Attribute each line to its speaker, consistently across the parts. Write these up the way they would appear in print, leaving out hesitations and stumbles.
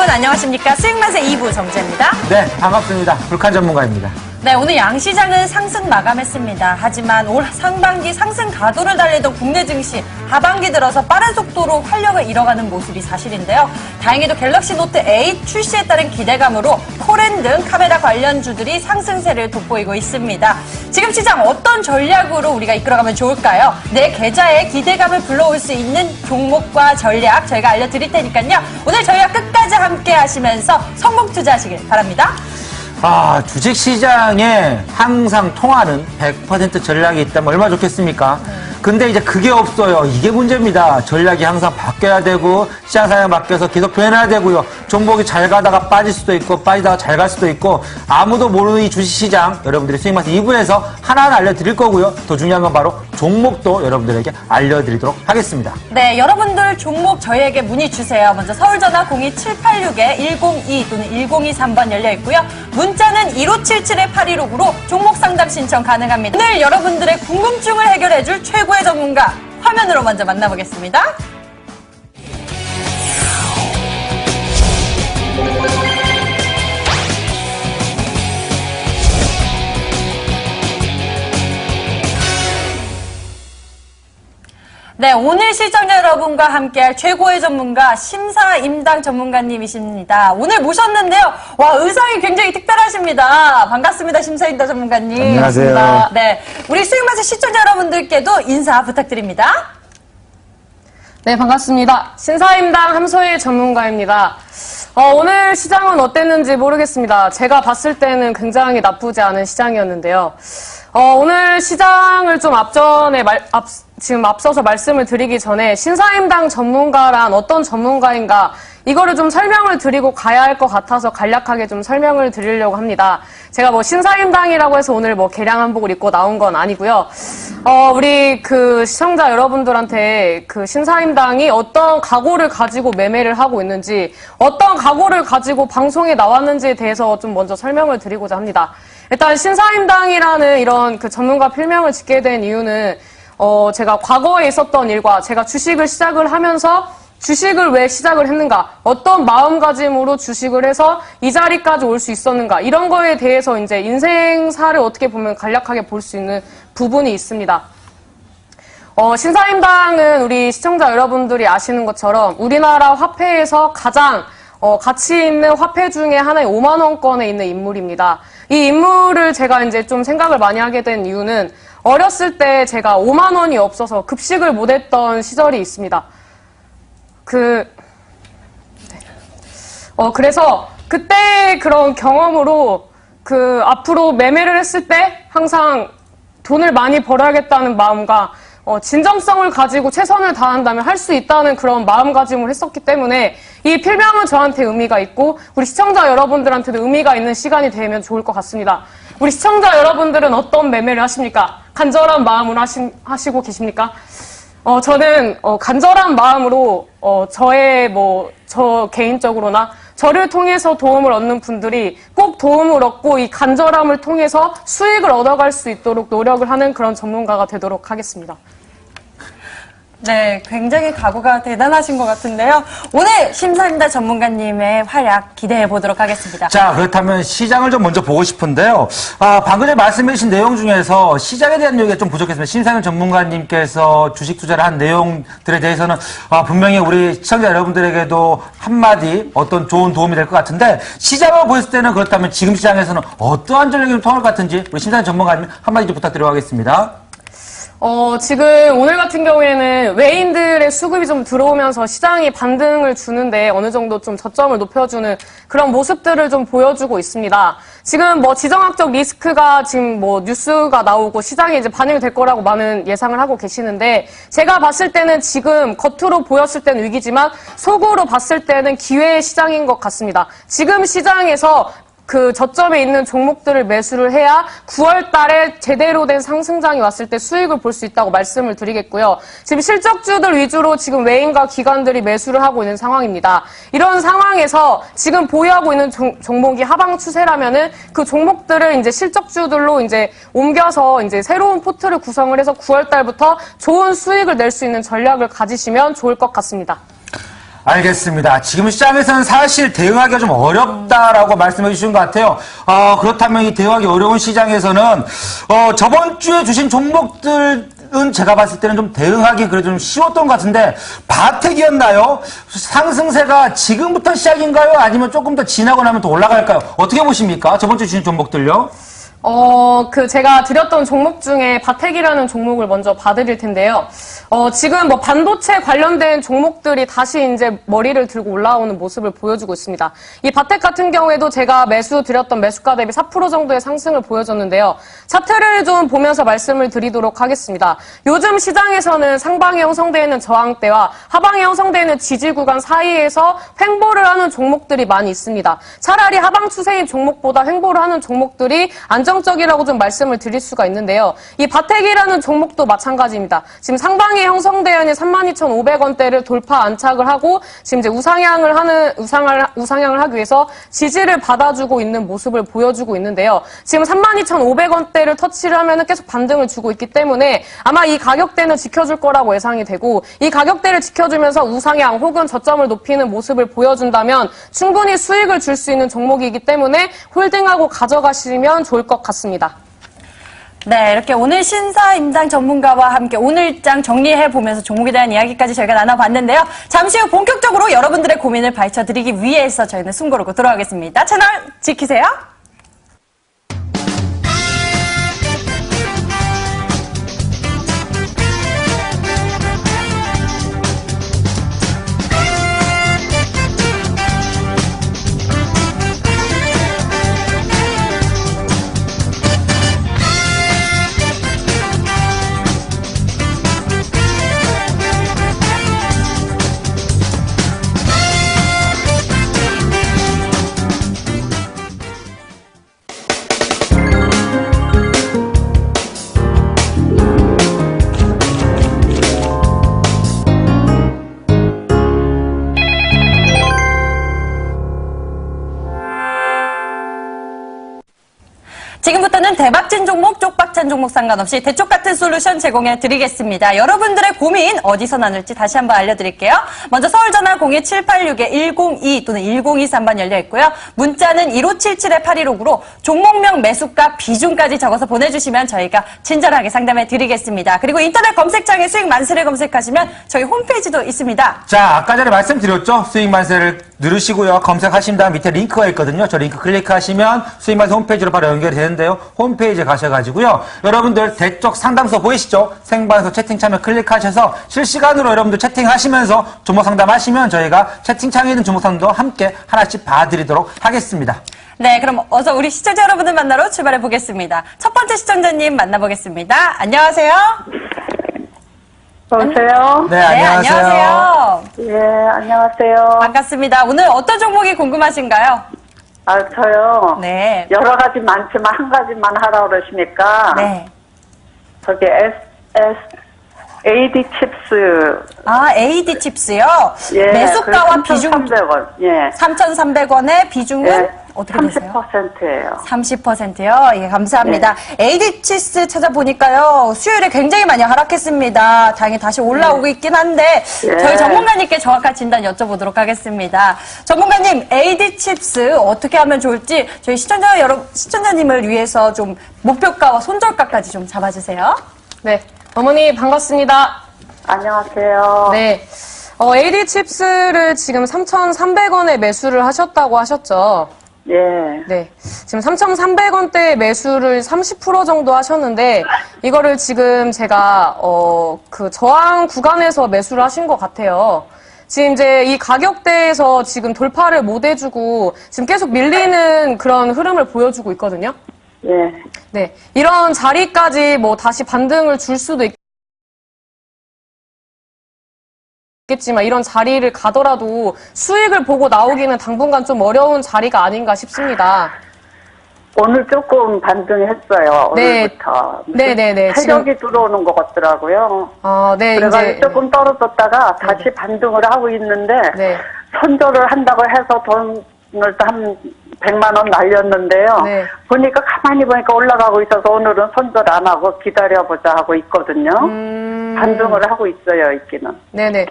Speaker 1: 여러분 안녕하십니까. 수익맛의 2부 정재입니다.
Speaker 2: 네, 반갑습니다. 불칸 전문가입니다.
Speaker 1: 네, 오늘 양시장은 상승 마감했습니다. 하지만 올 상반기 상승 가도를 달리던 국내 증시 하반기 들어서 빠른 속도로 활력을 잃어가는 모습이 사실인데요. 다행히도 갤럭시 노트 8 출시에 따른 기대감으로 코렌 등 카메라 관련주들이 상승세를 돋보이고 있습니다. 지금 시장 어떤 전략으로 우리가 이끌어가면 좋을까요? 내 계좌에 기대감을 불러올 수 있는 종목과 전략 저희가 알려드릴 테니까요. 오늘 저희와 끝까지 함께 하시면서 성공 투자하시길 바랍니다.
Speaker 2: 주식시장에 항상 통하는 100% 전략이 있다면 얼마나 좋겠습니까? 근데 이제 그게 없어요. 이게 문제입니다. 전략이 항상 바뀌어야 되고 시장 상황에 맡겨서 계속 변해야 되고요. 종목이 잘 가다가 빠질 수도 있고 빠지다가 잘 갈 수도 있고 아무도 모르는 이 주식시장 여러분들이 수익맛 2부에서 하나하나 알려드릴 거고요. 더 중요한 건 바로 종목도 여러분들에게 알려드리도록 하겠습니다.
Speaker 1: 네, 여러분들 종목 저희에게 문의 주세요. 먼저 서울전화 02786-102 또는 1023번 열려있고요. 문자는 1577-8269로 종목 상담 신청 가능합니다. 오늘 여러분들의 궁금증을 해결해줄 최고의 전문가 화면으로 먼저 만나보겠습니다. 네, 오늘 시청자 여러분과 함께할 최고의 전문가 심사임당 전문가님이십니다. 오늘 모셨는데요. 와, 의상이 굉장히 특별하십니다. 반갑습니다, 심사임당 전문가님.
Speaker 2: 안녕하세요.
Speaker 1: 반갑습니다. 네, 우리 수익맛의 시청자 여러분들께도 인사 부탁드립니다.
Speaker 3: 네, 반갑습니다. 신사임당 함소희 전문가입니다. 오늘 시장은 어땠는지 모르겠습니다. 제가 봤을 때는 굉장히 나쁘지 않은 시장이었는데요. 오늘 시장을 좀 지금 앞서서 말씀을 드리기 전에 신사임당 전문가란 어떤 전문가인가 이거를 좀 설명을 드리고 가야 할 것 같아서 간략하게 좀 설명을 드리려고 합니다. 제가 뭐 신사임당이라고 해서 오늘 뭐 개량 한복을 입고 나온 건 아니고요. 우리 그 시청자 여러분들한테 그 신사임당이 어떤 각오를 가지고 매매를 하고 있는지, 어떤 각오를 가지고 방송에 나왔는지에 대해서 좀 먼저 설명을 드리고자 합니다. 일단 신사임당이라는 이런 그 전문가 필명을 짓게 된 이유는 제가 과거에 있었던 일과 제가 주식을 시작을 하면서 주식을 왜 시작을 했는가, 어떤 마음가짐으로 주식을 해서 이 자리까지 올 수 있었는가, 이런 거에 대해서 이제 인생사를 어떻게 보면 간략하게 볼 수 있는 부분이 있습니다. 신사임당은 우리 시청자 여러분들이 아시는 것처럼 우리나라 화폐에서 가장 가치 있는 화폐 중에 하나의 5만 원권에 있는 인물입니다. 이 인물을 제가 이제 좀 생각을 많이 하게 된 이유는 어렸을 때 제가 5만 원이 없어서 급식을 못했던 시절이 있습니다. 그래서 그때 그런 경험으로 앞으로 매매를 했을 때 항상 돈을 많이 벌어야겠다는 마음과 진정성을 가지고 최선을 다한다면 할 수 있다는 그런 마음가짐을 했었기 때문에 이 필명은 저한테 의미가 있고 우리 시청자 여러분들한테도 의미가 있는 시간이 되면 좋을 것 같습니다. 우리 시청자 여러분들은 어떤 매매를 하십니까? 간절한 마음으로 하시고 계십니까? 저는 간절한 마음으로 저 개인적으로나 저를 통해서 도움을 얻는 분들이 꼭 도움을 얻고 이 간절함을 통해서 수익을 얻어갈 수 있도록 노력을 하는 그런 전문가가 되도록 하겠습니다.
Speaker 1: 네, 굉장히 각오가 대단하신 것 같은데요. 오늘 심사임당 전문가님의 활약 기대해 보도록 하겠습니다.
Speaker 2: 자, 그렇다면 시장을 좀 먼저 보고 싶은데요. 방금 전에 말씀해 주신 내용 중에서 시장에 대한 얘기가 좀 부족했습니다. 심사임 전문가님께서 주식 투자를 한 내용들에 대해서는 분명히 우리 시청자 여러분들에게도 한마디 어떤 좋은 도움이 될 것 같은데, 시장을 보였을 때는 그렇다면 지금 시장에서는 어떠한 전략이 좀 통할 것 같은지 우리 심사임 전문가님 한마디 좀 부탁드리도록 하겠습니다.
Speaker 3: 지금 오늘 같은 경우에는 외인들의 수급이 좀 들어오면서 시장이 반등을 주는데 어느 정도 좀 저점을 높여주는 그런 모습들을 좀 보여주고 있습니다. 지금 뭐 지정학적 리스크가 지금 뭐 뉴스가 나오고 시장에 이제 반영이 될 거라고 많은 예상을 하고 계시는데, 제가 봤을 때는 지금 겉으로 보였을 때는 위기지만 속으로 봤을 때는 기회의 시장인 것 같습니다. 지금 시장에서 그 저점에 있는 종목들을 매수를 해야 9월 달에 제대로 된 상승장이 왔을 때 수익을 볼 수 있다고 말씀을 드리겠고요. 지금 실적주들 위주로 지금 외인과 기관들이 매수를 하고 있는 상황입니다. 이런 상황에서 지금 보유하고 있는 종목이 하방 추세라면은 그 종목들을 이제 실적주들로 이제 옮겨서 이제 새로운 포트를 구성을 해서 9월 달부터 좋은 수익을 낼 수 있는 전략을 가지시면 좋을 것 같습니다.
Speaker 2: 알겠습니다. 지금 시장에서는 사실 대응하기가 좀 어렵다라고 말씀해 주신 것 같아요. 그렇다면 이 대응하기 어려운 시장에서는, 저번 주에 주신 종목들은 제가 봤을 때는 좀 대응하기 그래도 좀 쉬웠던 것 같은데, 바텍이었나요? 상승세가 지금부터 시작인가요? 아니면 조금 더 지나고 나면 더 올라갈까요? 어떻게 보십니까? 저번 주에 주신 종목들요?
Speaker 3: 제가 드렸던 종목 중에 바텍이라는 종목을 먼저 봐드릴 텐데요. 지금 뭐 반도체 관련된 종목들이 다시 이제 머리를 들고 올라오는 모습을 보여주고 있습니다. 이 바텍 같은 경우에도 제가 매수 드렸던 매수가 대비 4% 정도의 상승을 보여줬는데요. 차트를 좀 보면서 말씀을 드리도록 하겠습니다. 요즘 시장에서는 상방에 형성되어 있는 저항대와 하방에 형성되어 있는 지지 구간 사이에서 횡보를 하는 종목들이 많이 있습니다. 차라리 하방 추세인 종목보다 횡보를 하는 종목들이 안정적이라고 좀 말씀을 드릴 수가 있는데요. 이 바텍이라는 종목도 마찬가지입니다. 지금 상방에 형성되어 있는 32,500원대를 돌파 안착을 하고 지금 이제 우상향을 하기 위해서 지지를 받아주고 있는 모습을 보여주고 있는데요. 지금 32,500원대를 터치를 하면은 계속 반등을 주고 있기 때문에 아마 이 가격대는 지켜줄 거라고 예상이 되고 이 가격대를 지켜주면서 우상향 혹은 저점을 높이는 모습을 보여준다면 충분히 수익을 줄 수 있는 종목이기 때문에 홀딩하고 가져가시면 좋을 것 같습니다.
Speaker 1: 네, 이렇게 오늘 신사임당 전문가와 함께 오늘장 정리해보면서 종목에 대한 이야기까지 저희가 나눠봤는데요. 잠시 후 본격적으로 여러분들의 고민을 파헤쳐드리기 위해서 저희는 숨 고르고 돌아오겠습니다. 채널 지키세요. 지금부터는 대박진 종목, 쪽박찬 종목 상관없이 대쪽 같은 솔루션 제공해 드리겠습니다. 여러분들의 고민 어디서 나눌지 다시 한번 알려드릴게요. 먼저 서울전화 02786-102 또는 1023번 열려 있고요. 문자는 1577-8159로 종목명, 매수가, 비중까지 적어서 보내주시면 저희가 친절하게 상담해 드리겠습니다. 그리고 인터넷 검색창에 수익 만세를 검색하시면 저희 홈페이지도 있습니다.
Speaker 2: 자, 아까 전에 말씀드렸죠? 수익 만세를 누르시고요. 검색하신 다음 밑에 링크가 있거든요. 저 링크 클릭하시면 수익 만세 홈페이지로 바로 연결이 되는데요. 홈페이지에 가셔가지고요. 여러분들 대쪽 상담소 보이시죠? 생방송 채팅 참여 클릭하셔서 실시간으로 여러분들 채팅하시면서 종목 상담하시면 저희가 채팅창에 있는 종목 상담도 함께 하나씩 봐드리도록 하겠습니다.
Speaker 1: 네, 그럼 어서 우리 시청자 여러분들 만나러 출발해 보겠습니다. 첫 번째 시청자님 만나보겠습니다. 안녕하세요.
Speaker 4: 여보세요?
Speaker 2: 네, 안녕하세요.
Speaker 1: 안녕하세요.
Speaker 4: 예, 안녕하세요.
Speaker 1: 반갑습니다. 오늘 어떤 종목이 궁금하신가요?
Speaker 4: 저요.
Speaker 1: 네.
Speaker 4: 여러 가지 많지만 한 가지만 하라고 그러시니까.
Speaker 1: 네.
Speaker 4: 저기 AD 칩스.
Speaker 1: AD 칩스요?
Speaker 4: 예.
Speaker 1: 매수가와 비중.
Speaker 4: 3,300원. 예.
Speaker 1: 3,300원의 비중은
Speaker 4: 예.
Speaker 1: 어떻게 되세요?
Speaker 4: 30%예요.
Speaker 1: 30%요? 예, 감사합니다. AD 칩스 찾아보니까요, 수요일에 굉장히 많이 하락했습니다. 다행히 다시 올라오고 있긴 한데,
Speaker 4: 예.
Speaker 1: 저희 전문가님께 정확한 진단 여쭤보도록 하겠습니다. 전문가님, AD 칩스 어떻게 하면 좋을지 저희 시청자님을 위해서 좀 목표가와 손절가까지 좀 잡아주세요.
Speaker 3: 네, 어머니 반갑습니다.
Speaker 4: 안녕하세요.
Speaker 3: 네, AD 칩스를 지금 3,300원에 매수를 하셨다고 하셨죠?
Speaker 4: 예.
Speaker 3: 네. 지금 3,300원대 매수를 30% 정도 하셨는데, 이거를 지금 제가, 그 저항 구간에서 매수를 하신 것 같아요. 지금 이제 이 가격대에서 지금 돌파를 못 해주고, 지금 계속 밀리는 그런 흐름을 보여주고 있거든요.
Speaker 4: 예.
Speaker 3: 네. 이런 자리까지 뭐 다시 반등을 줄 수도 있겠지만 이런 자리를 가더라도 수익을 보고 나오기는 당분간 좀 어려운 자리가 아닌가 싶습니다.
Speaker 4: 오늘 조금 반등했어요.
Speaker 3: 네.
Speaker 4: 오늘부터.
Speaker 3: 네네네.
Speaker 4: 세력이 들어오는 것 같더라고요.
Speaker 3: 네.
Speaker 4: 그래가지고
Speaker 3: 이제
Speaker 4: 조금 떨어졌다가 다시 반등을 하고 있는데
Speaker 3: 네.
Speaker 4: 손절을 한다고 해서 돈을 한 100만 원 날렸는데요.
Speaker 3: 네.
Speaker 4: 가만히 보니까 올라가고 있어서 오늘은 손절 안 하고 기다려보자 하고 있거든요. 반등을 하고 있어요, 있기는.
Speaker 3: 네네.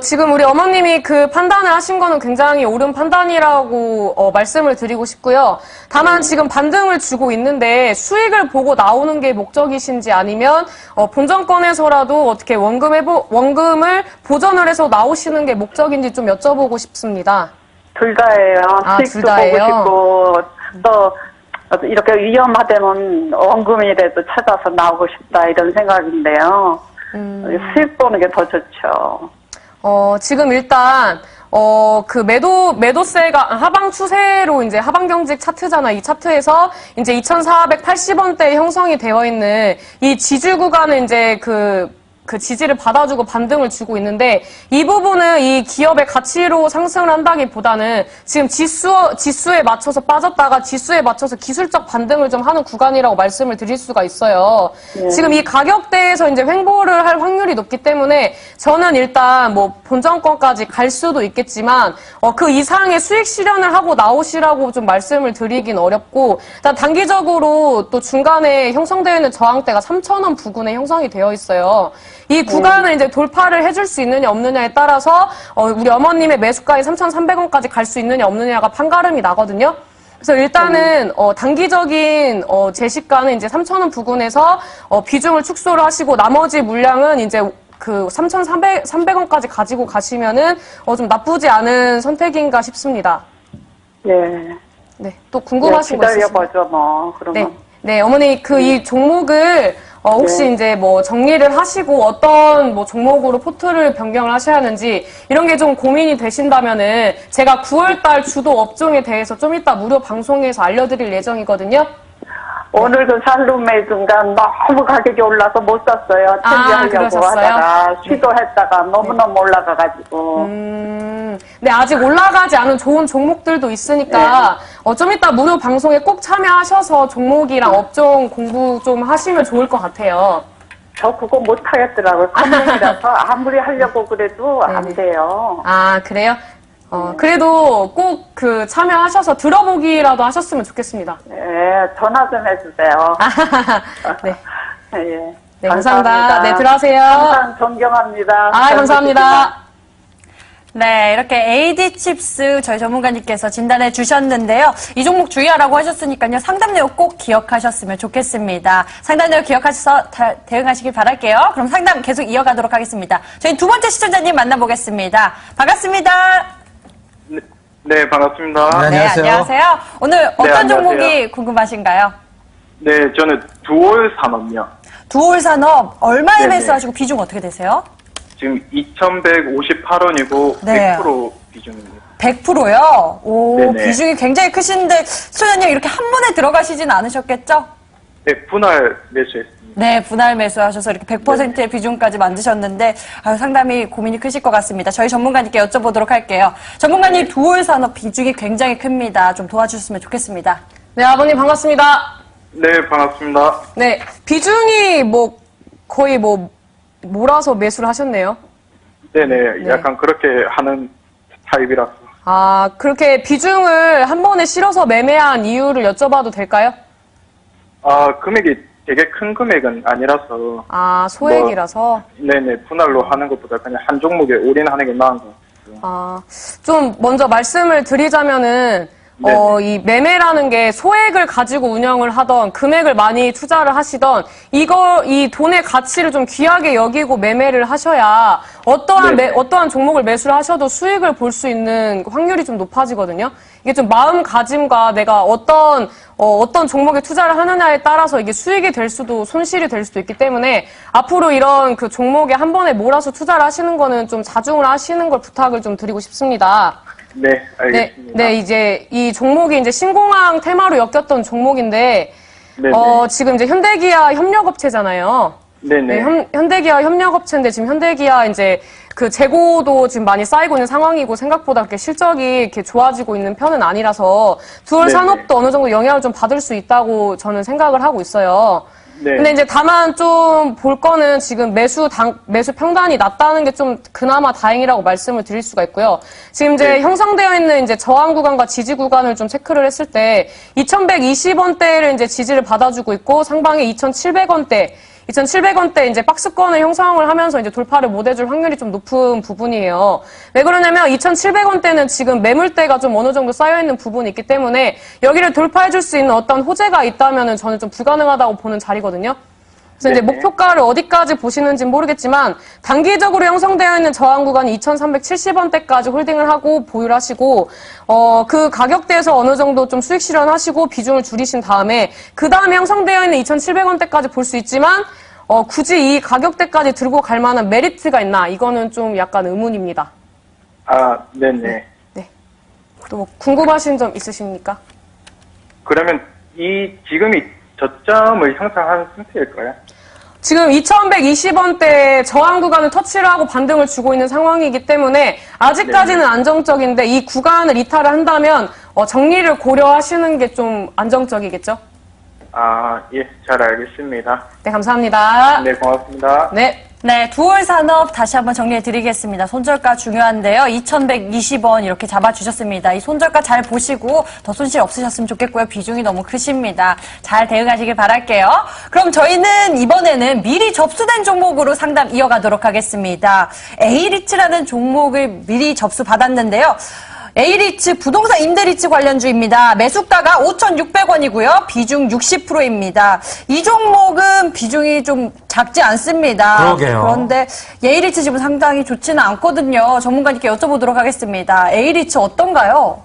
Speaker 3: 지금 우리 어머님이 그 판단을 하신 거는 굉장히 옳은 판단이라고 말씀을 드리고 싶고요. 다만 지금 반등을 주고 있는데 수익을 보고 나오는 게 목적이신지 아니면 본전권에서라도 어떻게 원금을 보전을 해서 나오시는 게 목적인지 좀 여쭤보고 싶습니다.
Speaker 4: 둘 다예요.
Speaker 3: 아,
Speaker 4: 수익도
Speaker 3: 둘 다예요?
Speaker 4: 보고 싶고, 또 이렇게 위험하다면 원금이라도 찾아서 나오고 싶다 이런 생각인데요. 수익 보는 게 더 좋죠.
Speaker 3: 지금 일단 그 매도세가 하방 추세로 이제 하방 경직 차트잖아. 이 차트에서 이제 2,480원대 형성이 되어 있는 이 지지 구간은 이제 그 지지를 받아주고 반등을 주고 있는데 이 부분은 이 기업의 가치로 상승을 한다기보다는 지금 지수에 맞춰서 빠졌다가 지수에 맞춰서 기술적 반등을 좀 하는 구간이라고 말씀을 드릴 수가 있어요.
Speaker 4: 네.
Speaker 3: 지금 이 가격대에서 이제 횡보를 할 확률이 높기 때문에 저는 일단 뭐 본전권까지 갈 수도 있겠지만 그 이상의 수익 실현을 하고 나오시라고 좀 말씀을 드리긴 어렵고 일단 단기적으로 또 중간에 형성되어 있는 저항대가 3,000원 부근에 형성이 되어 있어요. 이 구간을 이제 돌파를 해줄 수 있느냐 없느냐에 따라서 우리 어머님의 매수가인 3,300원까지 갈 수 있느냐 없느냐가 판가름이 나거든요. 그래서 일단은 단기적인 제시가는 이제 3,000원 부근에서 비중을 축소를 하시고 나머지 물량은 이제 그 3,300원까지 가지고 가시면은 좀 나쁘지 않은 선택인가 싶습니다.
Speaker 4: 예.
Speaker 3: 네, 또 궁금하신 거 있으신가요?
Speaker 4: 기다려보죠, 뭐, 그러면.
Speaker 3: 네, 어머니 이 종목을 혹시
Speaker 4: 네.
Speaker 3: 이제 뭐 정리를 하시고 어떤 뭐 종목으로 포트를 변경을 하셔야 하는지 이런 게 좀 고민이 되신다면은 제가 9월달 주도 업종에 대해서 좀 이따 무료 방송에서 알려드릴 예정이거든요.
Speaker 4: 오늘 그 살룸의 순간 너무 가격이 올라서 못 샀어요. 준비하려고
Speaker 3: 그러셨어요?
Speaker 4: 하다가 시도했다가 너무너무 올라가가지고.
Speaker 3: 네, 아직 올라가지 않은 좋은 종목들도 있으니까 좀 이따 무료 방송에 꼭 참여하셔서 종목이랑 업종 공부 좀 하시면 좋을 것 같아요.
Speaker 4: 저 그거 못 하겠더라고요. 컴맹이라서 아무리 하려고 그래도 안 돼요.
Speaker 3: 아, 그래요? 그래도 꼭 그 참여하셔서 들어보기라도 하셨으면 좋겠습니다.
Speaker 4: 네, 전화 좀 해주세요.
Speaker 3: 네.
Speaker 4: 예.
Speaker 3: 네, 감사합니다. 네, 들어가세요.
Speaker 4: 항상 존경합니다.
Speaker 3: 감사합니다.
Speaker 1: 네, 이렇게 AD칩스 저희 전문가님께서 진단해 주셨는데요. 이 종목 주의하라고 하셨으니까요. 상담 내용 꼭 기억하셨으면 좋겠습니다. 상담 내용 기억하셔서 대응하시길 바랄게요. 그럼 상담 계속 이어가도록 하겠습니다. 저희 두 번째 시청자님 만나보겠습니다. 반갑습니다.
Speaker 5: 네, 반갑습니다.
Speaker 2: 네, 안녕하세요.
Speaker 1: 네, 안녕하세요. 오늘 어떤
Speaker 5: 안녕하세요.
Speaker 1: 종목이 궁금하신가요?
Speaker 5: 네, 저는 두올 산업이요.
Speaker 1: 두올 산업 얼마에
Speaker 5: 네네.
Speaker 1: 매수하시고 비중 어떻게 되세요?
Speaker 5: 지금 2,158원이고
Speaker 1: 네.
Speaker 5: 100% 비중입니다.
Speaker 1: 100%요? 오,
Speaker 5: 네네.
Speaker 1: 비중이 굉장히 크신데 시청자님 이렇게 한 번에 들어가시진 않으셨겠죠?
Speaker 5: 네, 분할 매수했습니다.
Speaker 1: 네, 분할 매수하셔서 이렇게 100%의 비중까지 만드셨는데 상당히 고민이 크실 것 같습니다. 저희 전문가님께 여쭤보도록 할게요. 전문가님, 두올 산업 비중이 굉장히 큽니다. 좀 도와주셨으면 좋겠습니다.
Speaker 3: 네, 아버님 반갑습니다.
Speaker 5: 네, 반갑습니다.
Speaker 3: 네, 비중이 뭐 거의 뭐 몰아서 매수를 하셨네요.
Speaker 5: 네네, 약간 그렇게 하는 타입이라서.
Speaker 3: 아, 그렇게 비중을 한 번에 실어서 매매한 이유를 여쭤봐도 될까요?
Speaker 5: 금액이 되게 큰 금액은 아니라서.
Speaker 3: 아, 소액이라서.
Speaker 5: 네네, 분할로 하는 것보다 그냥 한 종목에 올인하는 게 나은 것 같아요.
Speaker 3: 아, 좀 먼저 말씀을 드리자면은
Speaker 5: 네네.
Speaker 3: 이 매매라는 게 소액을 가지고 운영을 하던 금액을 많이 투자를 하시던 이 돈의 가치를 좀 귀하게 여기고 매매를 하셔야
Speaker 5: 네네.
Speaker 3: 어떠한 종목을 매수를 하셔도 수익을 볼 수 있는 확률이 좀 높아지거든요. 이게 좀 마음가짐과 내가 어떤 종목에 투자를 하느냐에 따라서 이게 수익이 될 수도 손실이 될 수도 있기 때문에 앞으로 이런 그 종목에 한 번에 몰아서 투자를 하시는 거는 좀 자중을 하시는 걸 부탁을 좀 드리고 싶습니다.
Speaker 5: 네, 알겠습니다.
Speaker 3: 네, 이제 이 종목이 이제 신공항 테마로 엮였던 종목인데,
Speaker 5: 네네.
Speaker 3: 지금 이제 현대기아 협력업체잖아요.
Speaker 5: 네네.
Speaker 3: 네, 현대기아 협력업체인데 지금 현대기아 이제 그 재고도 지금 많이 쌓이고 있는 상황이고 생각보다 그렇게 실적이 이렇게 좋아지고 있는 편은 아니라서 두올
Speaker 5: 네네.
Speaker 3: 산업도 어느 정도 영향을 좀 받을 수 있다고 저는 생각을 하고 있어요.
Speaker 5: 네.
Speaker 3: 근데 이제 다만 좀 볼 거는 지금 매수 평단이 낮다는 게 좀 그나마 다행이라고 말씀을 드릴 수가 있고요. 지금 이제
Speaker 5: 네.
Speaker 3: 형성되어 있는 이제 저항 구간과 지지 구간을 좀 체크를 했을 때 2,120원대를 이제 지지를 받아주고 있고 상방에 2,700원대 2,700원대 이제 박스권을 형성을 하면서 이제 돌파를 못 해줄 확률이 좀 높은 부분이에요. 왜 그러냐면 2,700원대는 지금 매물대가 좀 어느 정도 쌓여있는 부분이 있기 때문에 여기를 돌파해줄 수 있는 어떤 호재가 있다면은 저는 좀 불가능하다고 보는 자리거든요. 그래서 이제 목표가를 어디까지 보시는지 모르겠지만 단기적으로 형성되어 있는 저항 구간이 2,370원대까지 홀딩을 하고 보유를 하시고 그 가격대에서 어느 정도 좀 수익 실현하시고 비중을 줄이신 다음에 그 다음에 형성되어 있는 2,700원대까지 볼 수 있지만 굳이 이 가격대까지 들고 갈 만한 메리트가 있나 이거는 좀 약간 의문입니다.
Speaker 5: 아, 네네.
Speaker 3: 네. 또 뭐 궁금하신 점 있으십니까?
Speaker 5: 그러면 지금이 저점을 형성한 상태일까요?
Speaker 3: 지금 2,120원대 저항 구간을 터치를 하고 반등을 주고 있는 상황이기 때문에 아직까지는 안정적인데 이 구간을 이탈을 한다면 정리를 고려하시는 게 좀 안정적이겠죠?
Speaker 5: 아, 예, 잘 알겠습니다.
Speaker 3: 네, 감사합니다.
Speaker 5: 네, 고맙습니다.
Speaker 3: 네.
Speaker 1: 네, 두올산업 다시 한번 정리해 드리겠습니다. 손절가 중요한데요. 2,120원 이렇게 잡아주셨습니다. 이 손절가 잘 보시고 더 손실 없으셨으면 좋겠고요. 비중이 너무 크십니다. 잘 대응하시길 바랄게요. 그럼 저희는 이번에는 미리 접수된 종목으로 상담 이어가도록 하겠습니다. A리츠라는 종목을 미리 접수받았는데요. A리츠 부동산 임대리츠 관련주입니다. 매수가가 5,600원이고요. 비중 60%입니다. 이 종목은 비중이 좀 작지 않습니다.
Speaker 2: 그러게요.
Speaker 1: 그런데 A리츠 지금 상당히 좋지는 않거든요. 전문가님께 여쭤보도록 하겠습니다. A리츠 어떤가요?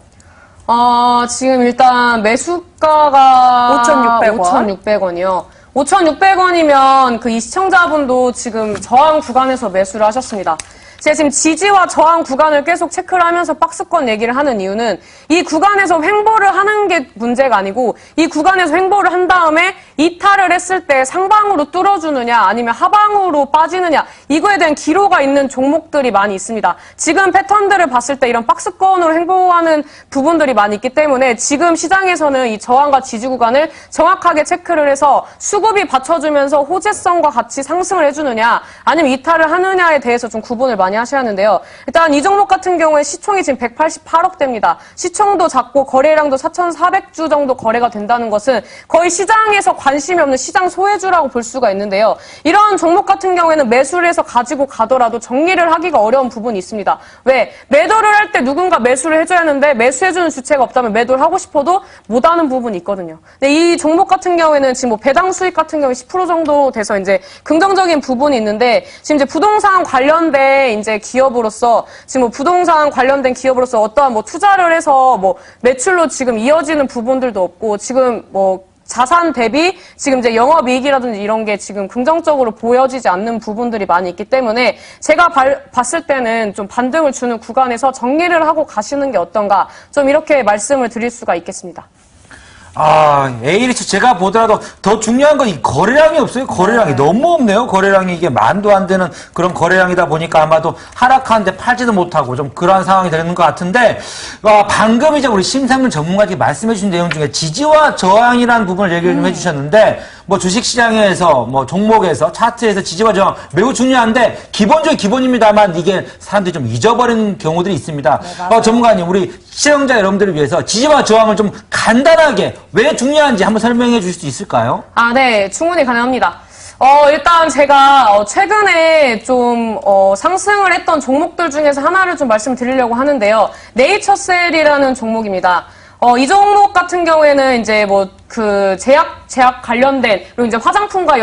Speaker 3: 지금 일단 매수가가 5,600원이요. 5,600원이면 이 시청자분도 지금 저항 구간에서 매수를 하셨습니다. 제가 지금 지지와 저항 구간을 계속 체크를 하면서 박스권 얘기를 하는 이유는 이 구간에서 횡보를 하는 게 문제가 아니고 이 구간에서 횡보를 한 다음에 이탈을 했을 때 상방으로 뚫어주느냐 아니면 하방으로 빠지느냐 이거에 대한 기로가 있는 종목들이 많이 있습니다. 지금 패턴들을 봤을 때 이런 박스권으로 횡보하는 부분들이 많이 있기 때문에 지금 시장에서는 이 저항과 지지 구간을 정확하게 체크를 해서 수급이 받쳐주면서 호재성과 같이 상승을 해주느냐 아니면 이탈을 하느냐에 대해서 좀 구분을 많이 하셔야 하는데요. 일단 이 종목 같은 경우에 시총이 지금 188억대입니다. 시총도 작고 거래량도 4,400주 정도 거래가 된다는 것은 거의 시장에서 관심이 없는 시장 소외주라고 볼 수가 있는데요. 이런 종목 같은 경우에는 매수를 해서 가지고 가더라도 정리를 하기가 어려운 부분이 있습니다. 왜? 매도를 할 때 누군가 매수를 해줘야 하는데 매수해주는 주체가 없다면 매도를 하고 싶어도 못하는 부분이 있거든요. 근데 이 종목 같은 경우에는 지금 배당 수익 같은 경우에 10% 정도 돼서 이제 긍정적인 부분이 있는데 지금 이제 부동산 관련된 이제 기업으로서 지금 부동산 관련된 기업으로서 어떠한 투자를 해서 매출로 지금 이어지는 부분들도 없고 지금 자산 대비 지금 이제 영업이익이라든지 이런 게 지금 긍정적으로 보여지지 않는 부분들이 많이 있기 때문에 제가 봤을 때는 좀 반등을 주는 구간에서 정리를 하고 가시는 게 어떤가 좀 이렇게 말씀을 드릴 수가 있겠습니다.
Speaker 2: A리츠 제가 보더라도 더 중요한 건 이 거래량이 없어요. 거래량이 너무 없네요. 거래량이 이게 만도 안 되는 그런 거래량이다 보니까 아마도 하락하는데 팔지도 못하고 좀 그러한 상황이 되는 것 같은데 방금 이제 우리 심상민 전문가님이 말씀해 주신 내용 중에 지지와 저항이라는 부분을 얘기를 좀 해주셨는데 주식시장에서 종목에서 차트에서 지지와 저항 매우 중요한데 기본적인 기본입니다만 이게 사람들이 좀 잊어버리는 경우들이 있습니다.
Speaker 1: 네,
Speaker 2: 전문가님 우리 시청자 여러분들을 위해서 지지와 저항을 좀 간단하게 왜 중요한지 한번 설명해 주실 수 있을까요?
Speaker 3: 네, 충분히 가능합니다. 일단 제가 최근에 좀 상승을 했던 종목들 중에서 하나를 좀 말씀드리려고 하는데요. 네이처셀이라는 종목입니다. 이 종목 같은 경우에는 이제 제약 관련된 그리고 이제 화장품과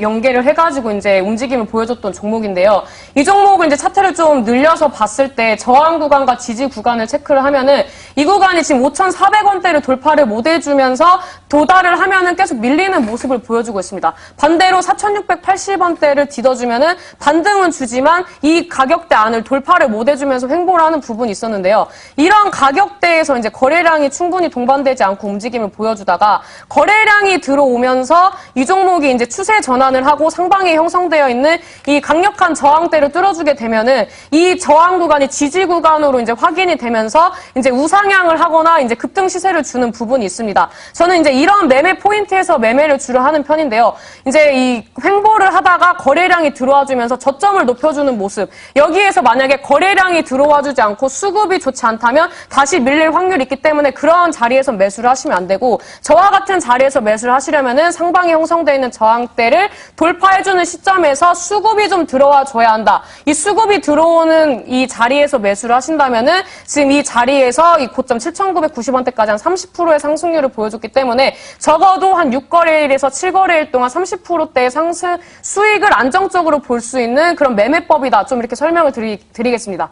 Speaker 3: 연계를 해가지고 이제 움직임을 보여줬던 종목인데요. 이 종목을 이제 차트를 좀 늘려서 봤을 때 저항 구간과 지지 구간을 체크를 하면은 이 구간이 지금 5,400원대를 돌파를 못 해주면서 도달을 하면은 계속 밀리는 모습을 보여주고 있습니다. 반대로 4,680원대를 뒤져주면은 반등은 주지만 이 가격대 안을 돌파를 못 해주면서 횡보를 하는 부분이 있었는데요. 이런 가격대에서 이제 거래량이 충분히 동반되지 않고 움직임을 보여주다가 거래량이 들어오면서 이 종목이 이제 추세 전환을 하고 상방에 형성되어 있는 이 강력한 저항대를 뚫어주게 되면은 이 저항 구간이 지지 구간으로 이제 확인이 되면서 이제 우상향을 하거나 이제 급등 시세를 주는 부분이 있습니다. 저는 이제 이런 매매 포인트에서 매매를 주로 하는 편인데요. 이제 이 횡보를 하다가 거래량이 들어와 주면서 저점을 높여주는 모습. 여기에서 만약에 거래량이 들어와 주지 않고 수급이 좋지 않다면 다시 밀릴 확률이 있기 때문에 그런 자리에서 매수를 하시면 안 되고 저와 같은 자리에서 매수를 하시려면은 상방에 형성되어 있는 저항대를 돌파해주는 시점에서 수급이 좀 들어와 줘야 한다. 이 수급이 들어오는 이 자리에서 매수를 하신다면은 지금 이 자리에서 이 고점 7,990원대까지 한 30%의 상승률을 보여줬기 때문에 적어도 한 6거래일에서 7거래일 동안 30%대의 상승 수익을 안정적으로 볼 수 있는 그런 매매법이다. 좀 이렇게 설명을 드리겠습니다.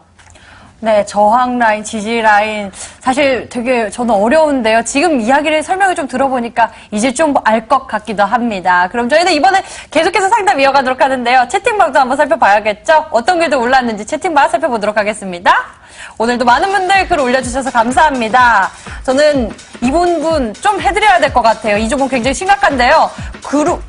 Speaker 1: 네, 저항 라인, 지지 라인. 사실 되게 저는 어려운데요. 지금 이야기를 설명을 좀 들어보니까 이제 좀 알 것 같기도 합니다. 그럼 저희는 이번에 계속해서 상담 이어가도록 하는데요. 채팅방도 한번 살펴봐야겠죠? 어떤 글도 올랐는지 채팅방 살펴보도록 하겠습니다. 오늘도 많은 분들 글 올려주셔서 감사합니다. 저는 이분 좀 해드려야 될 것 같아요. 이 종목 굉장히 심각한데요.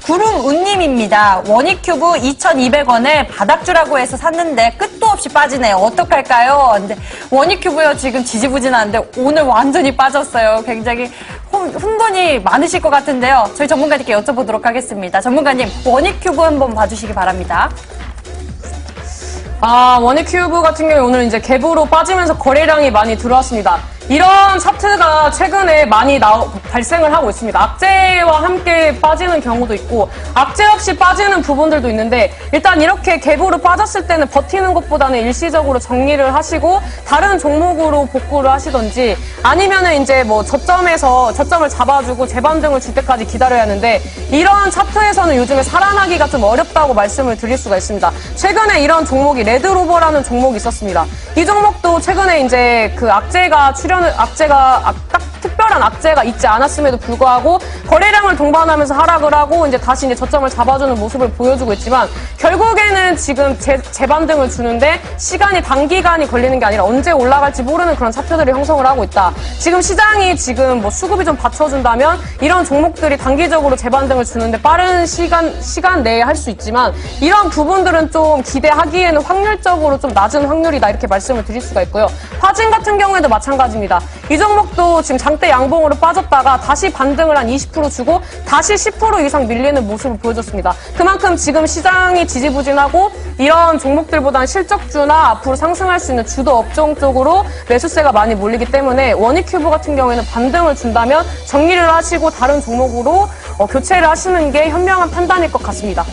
Speaker 1: 구름운님입니다. 원익큐브 2,200원에 바닥주라고 해서 샀는데 끝도 없이 빠지네요. 어떡할까요? 근데 원익큐브요 지금 지지부진한데 오늘 완전히 빠졌어요. 굉장히 혼돈이 많으실 것 같은데요. 저희 전문가님께 여쭤보도록 하겠습니다. 전문가님, 원익큐브 한번 봐주시기 바랍니다.
Speaker 3: 원익큐브 같은 경우에 오늘 이제 갭으로 빠지면서 거래량이 많이 들어왔습니다. 이런 차트가 최근에 많이 발생을 하고 있습니다. 악재와 함께 빠지는 경우도 있고 악재 없이 빠지는 부분들도 있는데 일단 이렇게 갭으로 빠졌을 때는 버티는 것보다는 일시적으로 정리를 하시고 다른 종목으로 복구를 하시던지 아니면은 이제 뭐 저점을 잡아주고 재반등을 줄 때까지 기다려야 하는데 이런 차트에서는 요즘에 살아나기가 좀 어렵다고 말씀을 드릴 수가 있습니다. 최근에 이런 종목이 레드로버라는 종목이 있었습니다. 이 종목도 최근에 이제 그 악재가 딱 특별한 악재가 있지 않았음에도 불구하고 거래량을 동반하면서 하락을 하고 이제 다시 이제 저점을 잡아주는 모습을 보여주고 있지만 결국에는 지금 재반등을 주는데 시간이 단기간이 걸리는 게 아니라 언제 올라갈지 모르는 그런 차트들이 형성을 하고 있다. 지금 시장이 지금 뭐 수급이 좀 받쳐준다면 이런 종목들이 단기적으로 재반등을 주는데 빠른 시간 내에 할 수 있지만 이런 부분들은 좀 기대하기에는 확률적으로 좀 낮은 확률이다 이렇게 말씀을 드릴 수가 있고요. 화진 같은 경우에도 마찬가지입니다. 이 종목도 지금 장대 양봉으로 빠졌다가 다시 반등을 한 20% 주고 다시 10% 이상 밀리는 모습을 보여줬습니다. 그만큼 지금 시장이 지지부진하고 이런 종목들보다는 실적주나 앞으로 상승할 수 있는 주도 업종 쪽으로 매수세가 많이 몰리기 때문에 원익큐브 같은 경우에는 반등을 준다면 정리를 하시고 다른 종목으로 교체를 하시는 게 현명한 판단일 것 같습니다.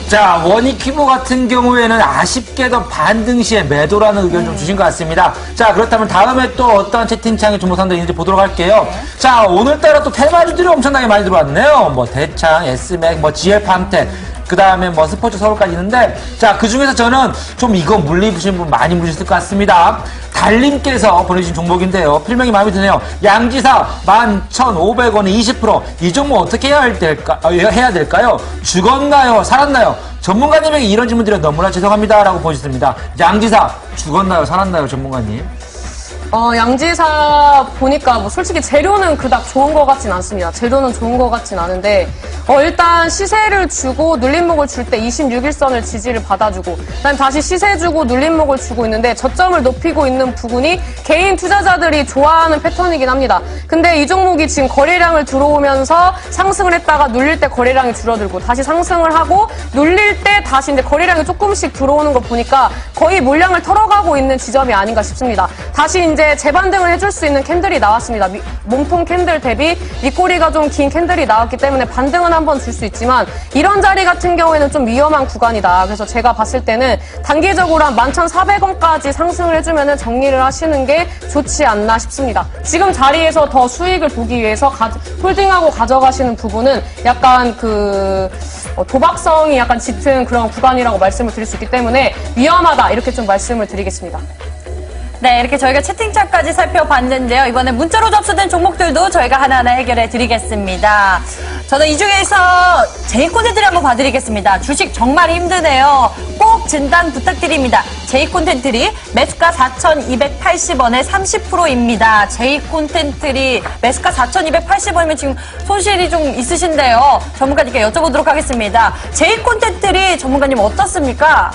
Speaker 2: 자, 원익큐브 같은 경우에는 아쉽게도 반등 시에 매도라는 의견 좀 주신 것 같습니다. 자, 그렇다면 다음에 또 어떤 채팅창에 주목상들이 있는지 보도록 할게요. 자, 오늘따라 또 테마주들이 엄청나게 많이 들어왔네요. 뭐 대창, S맥, 뭐 GF항텍, 그 다음에 뭐 스포츠 서울까지 있는데, 자, 그 중에서 저는 좀 이거 물리부신 분 많이 물리셨을 것 같습니다. 달님께서 보내주신 종목인데요. 필명이 마음에 드네요. 양지사 11,500원에 20%. 이 종목 어떻게 해야 될까요? 죽었나요? 살았나요? 전문가님에게 이런 질문 드려 너무나 죄송합니다. 라고 보셨습니다. 양지사 죽었나요? 살았나요? 전문가님.
Speaker 3: 양지사 보니까 뭐 솔직히 재료는 그닥 좋은 것 같진 않습니다. 재료는 좋은 것 같진 않은데 일단 시세를 주고 눌림목을 줄 때 26일선을 지지를 받아주고 그다음에 다시 시세 주고 눌림목을 주고 있는데 저점을 높이고 있는 부분이 개인 투자자들이 좋아하는 패턴이긴 합니다. 근데 이 종목이 지금 거래량을 들어오면서 상승을 했다가 눌릴 때 거래량이 줄어들고 다시 상승을 하고 눌릴 때 다시 이제 거래량이 조금씩 들어오는 거 보니까 거의 물량을 털어가고 있는 지점이 아닌가 싶습니다. 다시 이제 재반등을 해줄 수 있는 캔들이 나왔습니다. 몸통 캔들 대비 윗꼬리가 좀 긴 캔들이 나왔기 때문에 반등은 한번 줄 수 있지만 이런 자리 같은 경우에는 좀 위험한 구간이다. 그래서 제가 봤을 때는 단기적으로 한 11,400원까지 상승을 해주면 정리를 하시는 게 좋지 않나 싶습니다. 지금 자리에서 더 수익을 보기 위해서 홀딩하고 가져가시는 부분은 약간 도박성이 약간 짙은 그런 구간이라고 말씀을 드릴 수 있기 때문에 위험하다 이렇게 좀 말씀을 드리겠습니다.
Speaker 1: 네, 이렇게 저희가 채팅창까지 살펴봤는데요. 이번에 문자로 접수된 종목들도 저희가 하나하나 해결해 드리겠습니다. 저는 이 중에서 제이콘텐트를 한번 봐드리겠습니다. 주식 정말 힘드네요. 꼭 진단 부탁드립니다. 제이콘텐트리 매수가 4,280원에 30%입니다. 제이콘텐트리 매수가 4,280원이면 지금 손실이 좀 있으신데요. 전문가님께 여쭤보도록 하겠습니다. 제이콘텐트리 전문가님 어떻습니까?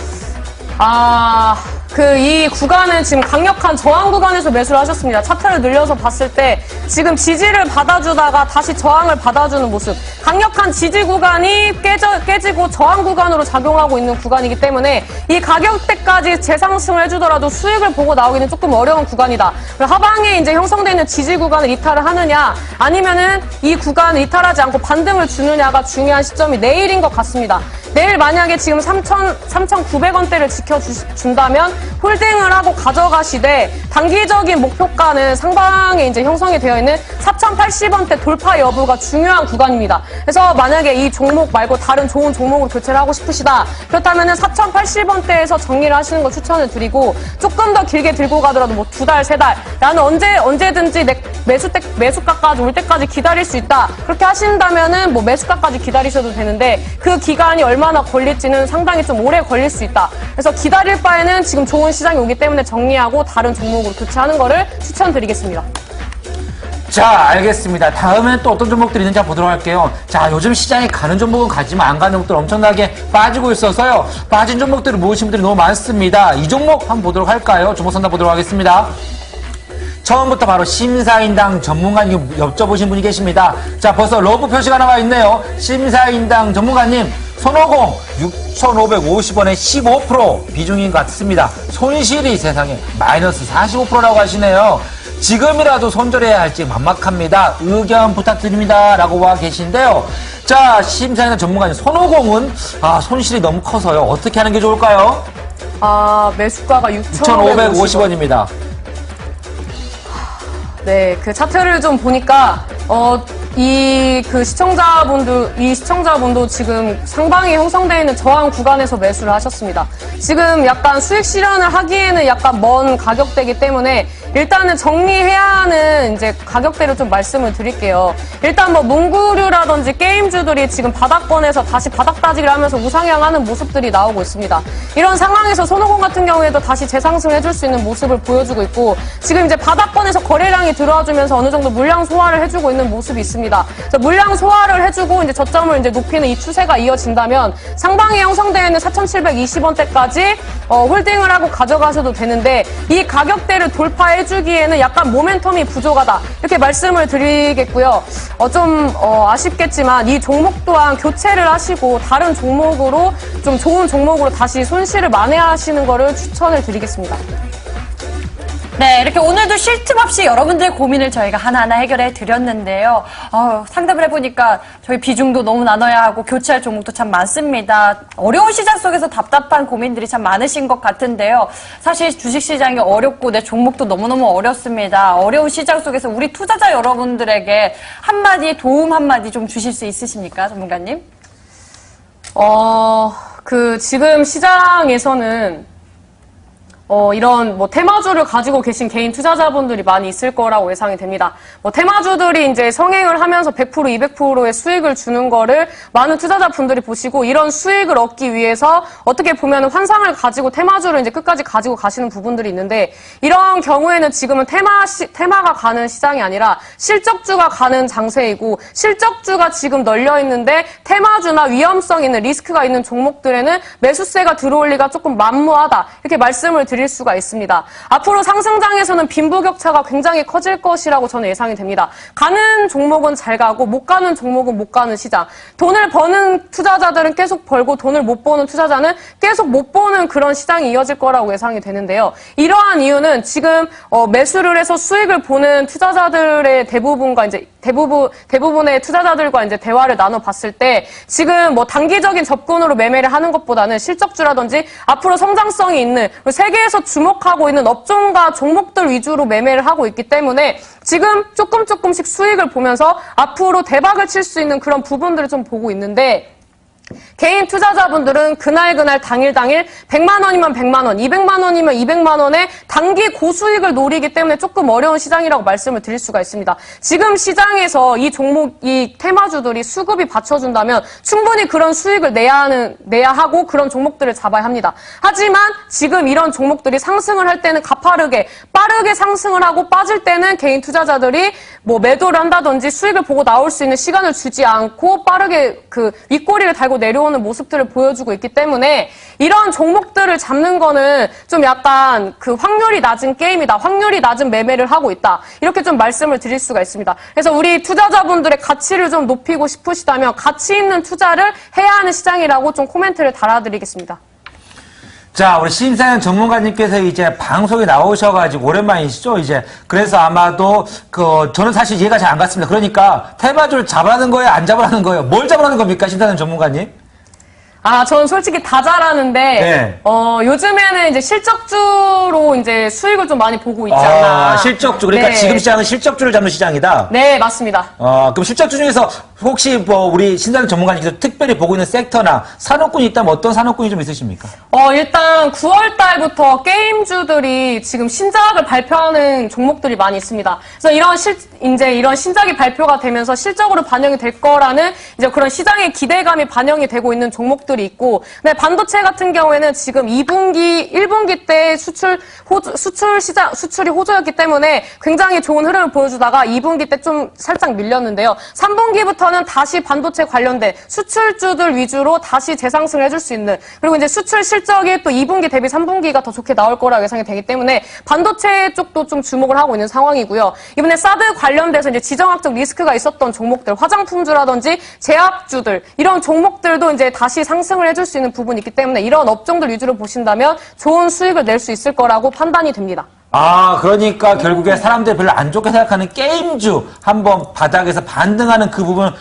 Speaker 3: 이 구간은 지금 강력한 저항 구간에서 매수를 하셨습니다. 차트를 늘려서 봤을 때 지금 지지를 받아주다가 다시 저항을 받아주는 모습. 강력한 지지 구간이 깨지고 저항 구간으로 작용하고 있는 구간이기 때문에 이 가격대까지 재상승을 해주더라도 수익을 보고 나오기는 조금 어려운 구간이다. 하방에 이제 형성되어 있는 지지 구간을 이탈을 하느냐 아니면은 이 구간을 이탈하지 않고 반등을 주느냐가 중요한 시점이 내일인 것 같습니다. 내일 만약에 지금 3,900원대를 지켜준다면 홀딩을 하고 가져가시되 단기적인 목표가는 상방에 이제 형성이 되어 있는 4,080원대 돌파 여부가 중요한 구간입니다. 그래서 만약에 이 종목 말고 다른 좋은 종목으로 교체를 하고 싶으시다. 그렇다면은 4,080원대에서 정리를 하시는 걸 추천을 드리고 조금 더 길게 들고 가더라도 뭐 2달, 3달 나는 언제든지 내 매수가까지 올 때까지 기다릴 수 있다. 그렇게 하신다면은 뭐 매수가까지 기다리셔도 되는데 그 기간이 얼마나 걸릴지는 상당히 좀 오래 걸릴 수 있다. 그래서 기다릴 바에는 지금 좋은 시장이 오기 때문에 정리하고 다른 종목으로 교체하는 거를 추천드리겠습니다.
Speaker 2: 자, 알겠습니다. 다음엔 또 어떤 종목들이 있는지 한번 보도록 할게요. 자, 요즘 시장에 가는 종목은 가지만 안 가는 종목들 엄청나게 빠지고 있어서요. 빠진 종목들을 모으신 분들이 너무 많습니다. 이 종목 한번 보도록 할까요? 종목 선답 보도록 하겠습니다. 처음부터 바로 심사인당 전문가님 여쭤보신 분이 계십니다. 자, 벌써 러브 표시가 나와 있네요. 심사인당 전문가님, 손오공 6,550원에 15% 비중인 것 같습니다. 손실이 세상에 마이너스 45%라고 하시네요. 지금이라도 손절해야 할지 막막합니다. 의견 부탁드립니다. 라고 와 계신데요. 자, 심사인당 전문가님, 손오공은 손실이 너무 커서요. 어떻게 하는 게 좋을까요?
Speaker 3: 매수가가
Speaker 2: 6,550원입니다.
Speaker 3: 네, 그 차트를 좀 보니까, 이 시청자분도 지금 상방이 형성되어 있는 저항 구간에서 매수를 하셨습니다. 지금 약간 수익 실현을 하기에는 약간 먼 가격대이기 때문에 일단은 정리해야 하는 이제 가격대를 좀 말씀을 드릴게요. 일단 뭐 문구류라든지 게임주들이 지금 바닥권에서 다시 바닥 따지기를 하면서 우상향하는 모습들이 나오고 있습니다. 이런 상황에서 손오공 같은 경우에도 다시 재상승을 해줄 수 있는 모습을 보여주고 있고 지금 이제 바닥권에서 거래량이 들어와주면서 어느 정도 물량 소화를 해주고 있는 모습이 있습니다. 그래서 물량 소화를 해주고 이제 저점을 이제 높이는 이 추세가 이어진다면 상방에 형성되어 있는 4,720원대까지 홀딩을 하고 가져가셔도 되는데 이 가격대를 돌파해주기에는 약간 모멘텀이 부족하다 이렇게 말씀을 드리겠고요. 좀 아쉽겠지만 이 종목 또한 교체를 하시고 다른 종목으로 좀 좋은 종목으로 다시 손실을 만회하시는 거를 추천을 드리겠습니다.
Speaker 1: 네, 이렇게 오늘도 쉴 틈 없이 여러분들의 고민을 저희가 하나하나 해결해 드렸는데요. 상담을 해보니까 저희 비중도 너무 나눠야 하고 교체할 종목도 참 많습니다. 어려운 시장 속에서 답답한 고민들이 참 많으신 것 같은데요. 사실 주식시장이 어렵고 내 종목도 너무너무 어렵습니다. 어려운 시장 속에서 우리 투자자 여러분들에게 한마디, 도움 한마디 좀 주실 수 있으십니까, 전문가님?
Speaker 3: 지금 시장에서는 이런 테마주를 가지고 계신 개인 투자자분들이 많이 있을 거라고 예상이 됩니다. 테마주들이 이제 성행을 하면서 100%, 200%의 수익을 주는 거를 많은 투자자분들이 보시고 이런 수익을 얻기 위해서 어떻게 보면 환상을 가지고 테마주를 이제 끝까지 가지고 가시는 부분들이 있는데 이런 경우에는 지금은 테마가 가는 시장이 아니라 실적주가 가는 장세이고 실적주가 지금 널려 있는데 테마주나 위험성 있는 리스크가 있는 종목들에는 매수세가 들어올 리가 조금 만무하다. 이렇게 말씀을 드릴 수가 있습니다. 앞으로 상승장에서는 빈부격차가 굉장히 커질 것이라고 저는 예상이 됩니다. 가는 종목은 잘 가고 못 가는 종목은 못 가는 시장. 돈을 버는 투자자들은 계속 벌고 돈을 못 버는 투자자는 계속 못 버는 그런 시장이 이어질 거라고 예상이 되는데요. 이러한 이유는 지금 매수를 해서 수익을 보는 투자자들의 대부분의 투자자들과 이제 대화를 나눠봤을 때 지금 단기적인 접근으로 매매를 하는 것보다는 실적주라든지 앞으로 성장성이 있는 세계에서 주목하고 있는 업종과 종목들 위주로 매매를 하고 있기 때문에 지금 조금씩 수익을 보면서 앞으로 대박을 칠 수 있는 그런 부분들을 좀 보고 있는데 개인 투자자분들은 그날 당일 100만 원이면 100만 원, 200만 원이면 200만 원의 단기 고수익을 노리기 때문에 조금 어려운 시장이라고 말씀을 드릴 수가 있습니다. 지금 시장에서 이 테마주들이 수급이 받쳐준다면 충분히 그런 수익을 내야 하고 그런 종목들을 잡아야 합니다. 하지만 지금 이런 종목들이 상승을 할 때는 가파르게 빠르게 상승을 하고 빠질 때는 개인 투자자들이 매도를 한다든지 수익을 보고 나올 수 있는 시간을 주지 않고 빠르게 윗꼬리를 달고 내려오는 모습들을 보여주고 있기 때문에 이런 종목들을 잡는 거는 좀 약간 그 확률이 낮은 게임이다. 확률이 낮은 매매를 하고 있다. 이렇게 좀 말씀을 드릴 수가 있습니다. 그래서 우리 투자자분들의 가치를 좀 높이고 싶으시다면 가치 있는 투자를 해야 하는 시장이라고 좀 코멘트를 달아드리겠습니다.
Speaker 2: 자, 우리 심사위원 전문가님께서 이제 방송에 나오셔가지고 오랜만이시죠, 이제. 그래서 아마도, 저는 사실 이해가 잘 안 갔습니다. 그러니까, 테마주를 잡으라는 거예요? 안 잡으라는 거예요? 뭘 잡으라는 겁니까, 심사위원 전문가님?
Speaker 3: 저는 솔직히 다 잘하는데,
Speaker 2: 네.
Speaker 3: 요즘에는 이제 실적주로 이제 수익을 좀 많이 보고 있지 않나.
Speaker 2: 실적주. 그러니까
Speaker 3: 네.
Speaker 2: 지금 시장은 실적주를 잡는 시장이다?
Speaker 3: 네, 맞습니다.
Speaker 2: 그럼 실적주 중에서 혹시 우리 신사위원 전문가님께서 특별히 보고 있는 섹터나 산업군이 있다면 어떤 산업군이 좀 있으십니까?
Speaker 3: 일단 9월 달부터 게임주들이 지금 신작을 발표하는 종목들이 많이 있습니다. 그래서 이런 신작이 발표가 되면서 실적으로 반영이 될 거라는 이제 그런 시장의 기대감이 반영이 되고 있는 종목들이 있고, 근데 반도체 같은 경우에는 지금 2분기, 1분기 때 수출이 호조였기 때문에 굉장히 좋은 흐름을 보여주다가 2분기 때 좀 살짝 밀렸는데요. 3분기부터는 다시 반도체 관련된 수출주들 위주로 다시 재상승을 해줄 수 있는, 그리고 이제 수출 실적이 또 2분기 대비 3분기가 더 좋게 나올 거라고 예상이 되기 때문에 반도체 쪽도 좀 주목을 하고 있는 상황이고요. 이번에 사드 관련돼서 이제 지정학적 리스크가 있었던 종목들, 화장품주라든지 제약주들, 이런 종목들도 이제 다시 상승을 해줄 수 있는 부분이 있기 때문에 이런 업종들 위주로 보신다면 좋은 수익을 낼 수 있을 거라고 판단이 됩니다.
Speaker 2: 그러니까 결국에 사람들이 별로 안 좋게 생각하는 게임주 한번 바닥에서 반등하는 그 부분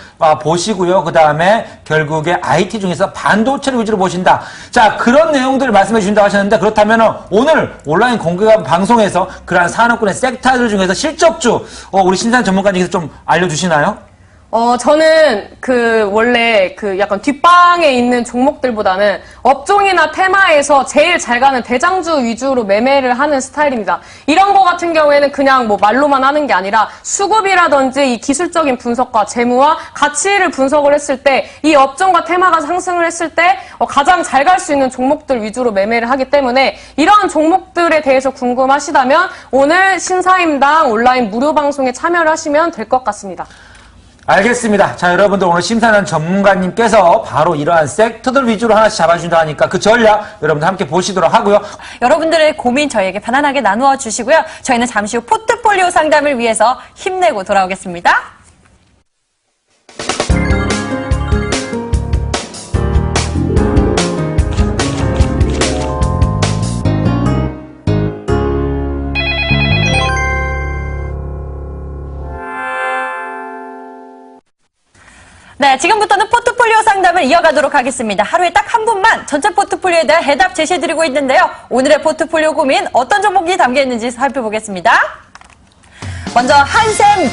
Speaker 2: 보시고요. 그 다음에 결국에 IT 중에서 반도체를 위주로 보신다. 자, 그런 내용들을 말씀해 주신다고 하셨는데, 그렇다면 오늘 온라인 공개가 방송에서 그러한 산업군의 섹터들 중에서 실적주, 우리 신산 전문가님께서 좀 알려주시나요?
Speaker 3: 저는 원래 약간 뒷방에 있는 종목들보다는 업종이나 테마에서 제일 잘 가는 대장주 위주로 매매를 하는 스타일입니다. 이런 거 같은 경우에는 그냥 뭐 말로만 하는 게 아니라 수급이라든지 이 기술적인 분석과 재무와 가치를 분석을 했을 때 이 업종과 테마가 상승을 했을 때 가장 잘 갈 수 있는 종목들 위주로 매매를 하기 때문에 이러한 종목들에 대해서 궁금하시다면 오늘 신사임당 온라인 무료 방송에 참여를 하시면 될 것 같습니다.
Speaker 2: 알겠습니다. 자, 여러분들 오늘 심사위원 전문가님께서 바로 이러한 섹터들 위주로 하나씩 잡아주신다 하니까 그 전략 여러분들 함께 보시도록 하고요.
Speaker 1: 여러분들의 고민 저희에게 편안하게 나누어 주시고요. 저희는 잠시 후 포트폴리오 상담을 위해서 힘내고 돌아오겠습니다. 네, 지금부터는 포트폴리오 상담을 이어가도록 하겠습니다. 하루에 딱 한 분만 전체 포트폴리오에 대한 해답 제시해드리고 있는데요. 오늘의 포트폴리오 고민 어떤 종목이 담겨있는지 살펴보겠습니다. 먼저 한샘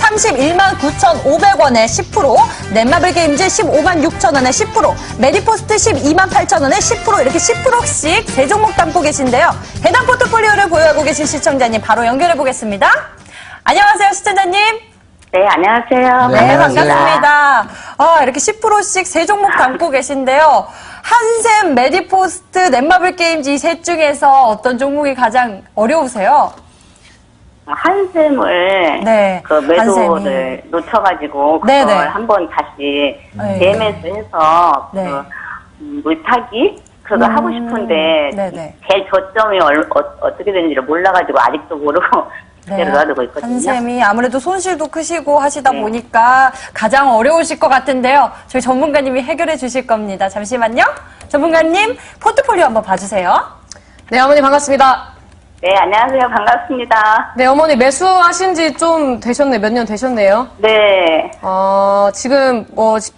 Speaker 1: 31만 9,500원에 10%, 넷마블 게임즈 15만 6천원에 10%, 메디포스트 12만 8천원에 10% 이렇게 10%씩 세 종목 담고 계신데요. 해당 포트폴리오를 보유하고 계신 시청자님 바로 연결해 보겠습니다. 안녕하세요, 시청자님.
Speaker 4: 네, 안녕하세요.
Speaker 1: 네, 반갑습니다. 이렇게 10%씩 세 종목 담고 계신데요. 한샘, 메디포스트, 넷마블 게임즈 이 셋 중에서 어떤 종목이 가장 어려우세요?
Speaker 4: 한샘을
Speaker 1: 네,
Speaker 4: 매도를 놓쳐가지고 그걸
Speaker 1: 네네.
Speaker 4: 한번 다시
Speaker 1: 네.
Speaker 4: DMS해서
Speaker 1: 네.
Speaker 4: 물타기 그거 하고 싶은데
Speaker 1: 네네.
Speaker 4: 제 저점이 어떻게 되는지를 몰라가지고 아직도 모르고 그대로 놔두고 있거든요.
Speaker 1: 한샘이 아무래도 손실도 크시고 하시다
Speaker 4: 네.
Speaker 1: 보니까 가장 어려우실 것 같은데요. 저희 전문가님이 해결해 주실 겁니다. 잠시만요. 전문가님 포트폴리오 한번 봐주세요.
Speaker 3: 네, 어머니 반갑습니다.
Speaker 4: 네, 안녕하세요. 반갑습니다.
Speaker 3: 네, 어머니 매수하신 지 좀 몇 년 되셨네요.
Speaker 4: 네,
Speaker 3: 지금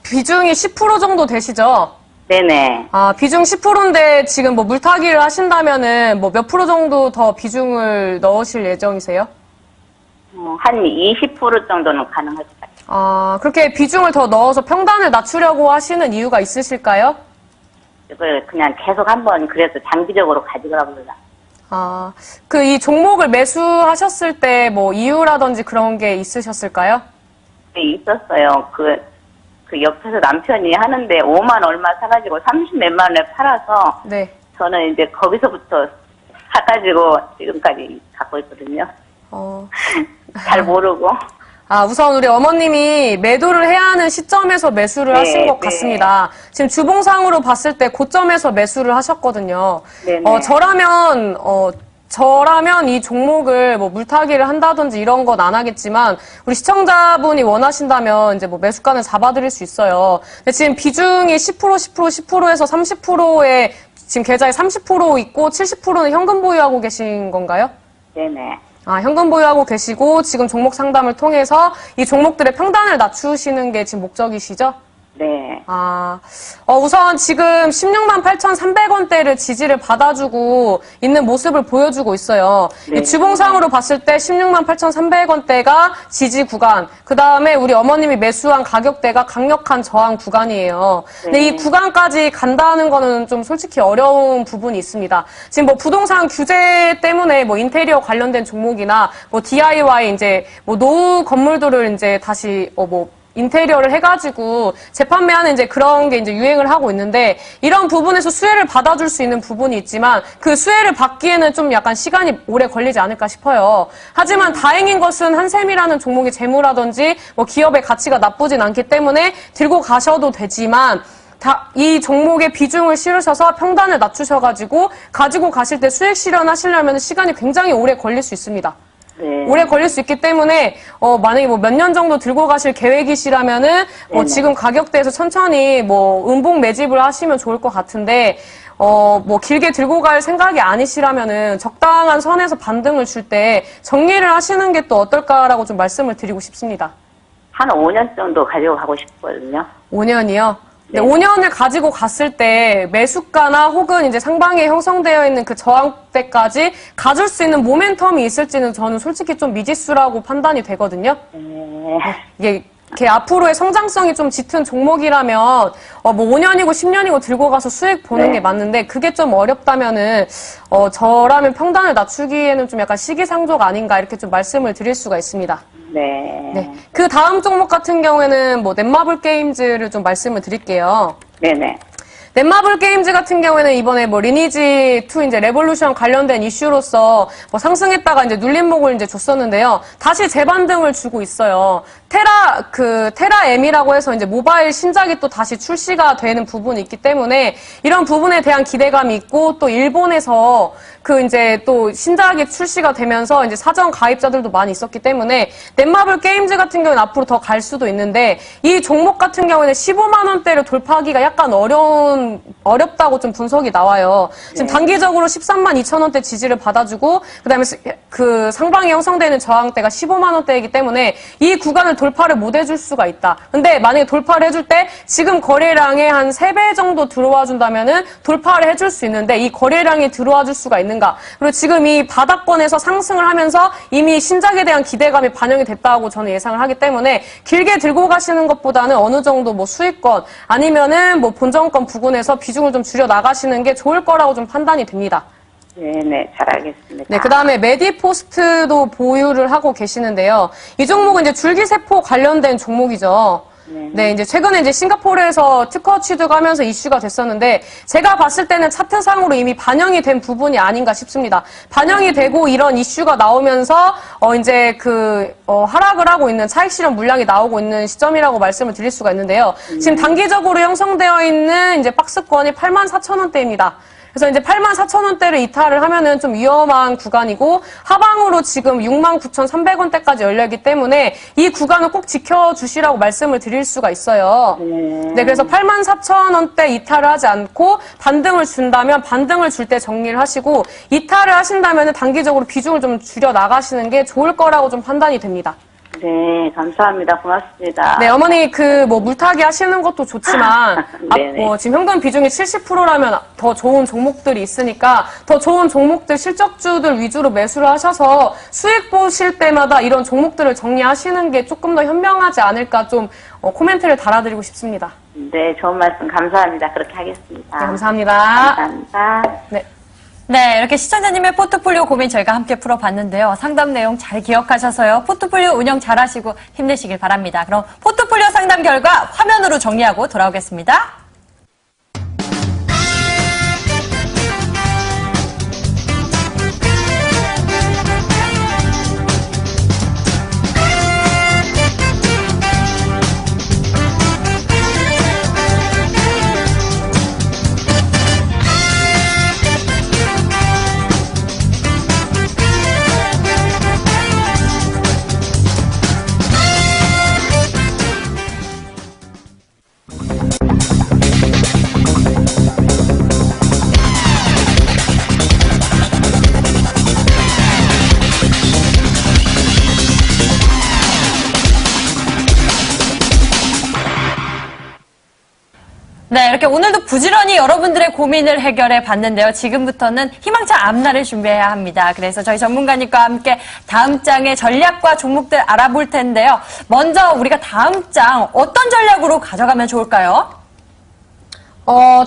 Speaker 3: 비중이 10% 정도 되시죠?
Speaker 4: 네네.
Speaker 3: 비중 10%인데 지금 물타기를 하신다면은 몇 프로 정도 더 비중을 넣으실 예정이세요?
Speaker 4: 한 20% 정도는 가능할 것 같아요.
Speaker 3: 그렇게 비중을 더 넣어서 평단을 낮추려고 하시는 이유가 있으실까요?
Speaker 4: 이걸 그냥 계속 한번 그래서 장기적으로 가져가려고 그러다.
Speaker 3: 이 종목을 매수하셨을 때 이유라든지 그런 게 있으셨을까요?
Speaker 4: 네, 있었어요. 그 옆에서 남편이 하는데 5만 얼마 사가지고 30몇만 원에 팔아서
Speaker 3: 네.
Speaker 4: 저는 이제 거기서부터 사가지고 지금까지 갖고 있거든요. 잘 모르고.
Speaker 3: 우선 우리 어머님이 매도를 해야 하는 시점에서 매수를 하신 것 같습니다. 지금 주봉상으로 봤을 때 고점에서 매수를 하셨거든요. 저라면 이 종목을 뭐 물타기를 한다든지 이런 건 안 하겠지만 우리 시청자분이 원하신다면 이제 뭐 매수가는 잡아드릴 수 있어요. 근데 지금 비중이 10%, 10%에서 30%에 지금 계좌에 30% 있고 70%는 현금 보유하고 계신 건가요?
Speaker 4: 네네.
Speaker 3: 현금 보유하고 계시고 지금 종목 상담을 통해서 이 종목들의 평단을 낮추시는 게 지금 목적이시죠?
Speaker 4: 네.
Speaker 3: 우선 지금 16만 8,300원대를 지지를 받아주고 있는 모습을 보여주고 있어요.
Speaker 4: 네.
Speaker 3: 주봉상으로 봤을 때 16만 8,300원대가 지지 구간, 그 다음에 우리 어머님이 매수한 가격대가 강력한 저항 구간이에요. 근데 이 구간까지 간다는 거는 좀 솔직히 어려운 부분이 있습니다. 지금 뭐 부동산 규제 때문에 뭐 인테리어 관련된 종목이나 뭐 DIY 이제 뭐 노후 건물들을 이제 다시 인테리어를 해가지고 재판매하는 이제 그런 게 이제 유행을 하고 있는데 이런 부분에서 수혜를 받아줄 수 있는 부분이 있지만 그 수혜를 받기에는 좀 약간 시간이 오래 걸리지 않을까 싶어요. 하지만 다행인 것은 한샘이라는 종목의 재무라든지 뭐 기업의 가치가 나쁘진 않기 때문에 들고 가셔도 되지만 이 종목의 비중을 실으셔서 평단을 낮추셔가지고 가지고 가실 때 수익 실현하시려면 시간이 굉장히 오래 걸릴 수 있습니다.
Speaker 4: 네.
Speaker 3: 오래 걸릴 수 있기 때문에 만약에 뭐 몇 년 정도 들고 가실 계획이시라면은 지금 가격대에서 천천히 음봉 매집을 하시면 좋을 것 같은데 길게 들고 갈 생각이 아니시라면은 적당한 선에서 반등을 줄 때 정리를 하시는 게 또 어떨까라고 좀 말씀을 드리고 싶습니다.
Speaker 4: 한 5년 정도 가지고 가고 싶거든요.
Speaker 3: 5년이요? 네, 5년을 가지고 갔을 때 매수가나 혹은 이제 상방에 형성되어 있는 그 저항대까지 가줄 수 있는 모멘텀이 있을지는 저는 솔직히 좀 미지수라고 판단이 되거든요. 이게 앞으로의 성장성이 좀 짙은 종목이라면 5년이고 10년이고 들고 가서 수익 보는 게 맞는데 그게 좀 어렵다면은 저라면 평단을 낮추기에는 좀 약간 시기상조가 아닌가 이렇게 좀 말씀을 드릴 수가 있습니다.
Speaker 4: 네.
Speaker 3: 그 다음 종목 같은 경우에는 넷마블 게임즈를 좀 말씀을 드릴게요.
Speaker 4: 네네.
Speaker 3: 넷마블 게임즈 같은 경우에는 이번에 리니지2 이제 레볼루션 관련된 이슈로서 상승했다가 이제 눌림목을 이제 줬었는데요. 다시 재반등을 주고 있어요. 테라 M이라고 해서 이제 모바일 신작이 또 다시 출시가 되는 부분이 있기 때문에 이런 부분에 대한 기대감이 있고 또 일본에서 이제 또 신작이 출시가 되면서 이제 사전 가입자들도 많이 있었기 때문에 넷마블 게임즈 같은 경우는 앞으로 더 갈 수도 있는데 이 종목 같은 경우에는 15만 원대를 돌파하기가 약간 어렵다고 좀 분석이 나와요. 지금 단기적으로 13만 2천 원대 지지를 받아주고 그다음에 그 상방에 형성되는 저항대가 15만 원대이기 때문에 이 구간을 돌파를 못 해줄 수가 있다. 근데 만약에 돌파를 해줄 때 지금 거래량의 한 3배 정도 들어와 준다면은 돌파를 해줄 수 있는데 이 거래량이 들어와 줄 수가 있는가? 그리고 지금 이 바닥권에서 상승을 하면서 이미 신작에 대한 기대감이 반영이 됐다고 저는 예상을 하기 때문에 길게 들고 가시는 것보다는 어느 정도 수익권 아니면은 본전권 부근에서 비중을 좀 줄여 나가시는 게 좋을 거라고 좀 판단이 됩니다.
Speaker 4: 네네, 잘 알겠습니다.
Speaker 3: 네, 그 다음에 메디포스트도 보유를 하고 계시는데요. 이 종목은 이제 줄기세포 관련된 종목이죠. 네, 이제 최근에 이제 싱가포르에서 특허 취득하면서 이슈가 됐었는데 제가 봤을 때는 차트상으로 이미 반영이 된 부분이 아닌가 싶습니다. 반영이 되고 이런 이슈가 나오면서 이제 하락을 하고 있는 차익 실현 물량이 나오고 있는 시점이라고 말씀을 드릴 수가 있는데요. 지금 단기적으로 형성되어 있는 이제 박스권이 84,000원대입니다. 그래서 이제 84,000원대를 이탈을 하면은 좀 위험한 구간이고 하방으로 지금 69,300원대까지 열려있기 때문에 이 구간을 꼭 지켜주시라고 말씀을 드릴 수가 있어요. 네, 그래서 84,000원대 이탈을 하지 않고 반등을 준다면 반등을 줄 때 정리를 하시고 이탈을 하신다면은 단기적으로 비중을 좀 줄여 나가시는 게 좋을 거라고 좀 판단이 됩니다.
Speaker 4: 네, 감사합니다. 고맙습니다.
Speaker 3: 네, 어머니 물타기 하시는 것도 좋지만 지금 현금 비중이 70%라면 더 좋은 종목들이 있으니까 더 좋은 종목들 실적주들 위주로 매수를 하셔서 수익 보실 때마다 이런 종목들을 정리하시는 게 조금 더 현명하지 않을까 좀 코멘트를 달아드리고 싶습니다.
Speaker 4: 네, 좋은 말씀 감사합니다. 그렇게 하겠습니다.
Speaker 3: 네, 감사합니다.
Speaker 4: 감사합니다.
Speaker 1: 네, 이렇게 시청자님의 포트폴리오 고민 저희가 함께 풀어봤는데요. 상담 내용 잘 기억하셔서요. 포트폴리오 운영 잘하시고 힘내시길 바랍니다. 그럼 포트폴리오 상담 결과 화면으로 정리하고 돌아오겠습니다. 네, 이렇게 오늘도 부지런히 여러분들의 고민을 해결해 봤는데요. 지금부터는 희망찬 앞날을 준비해야 합니다. 그래서 저희 전문가님과 함께 다음 장의 전략과 종목들 알아볼 텐데요. 먼저 우리가 다음 장 어떤 전략으로 가져가면 좋을까요?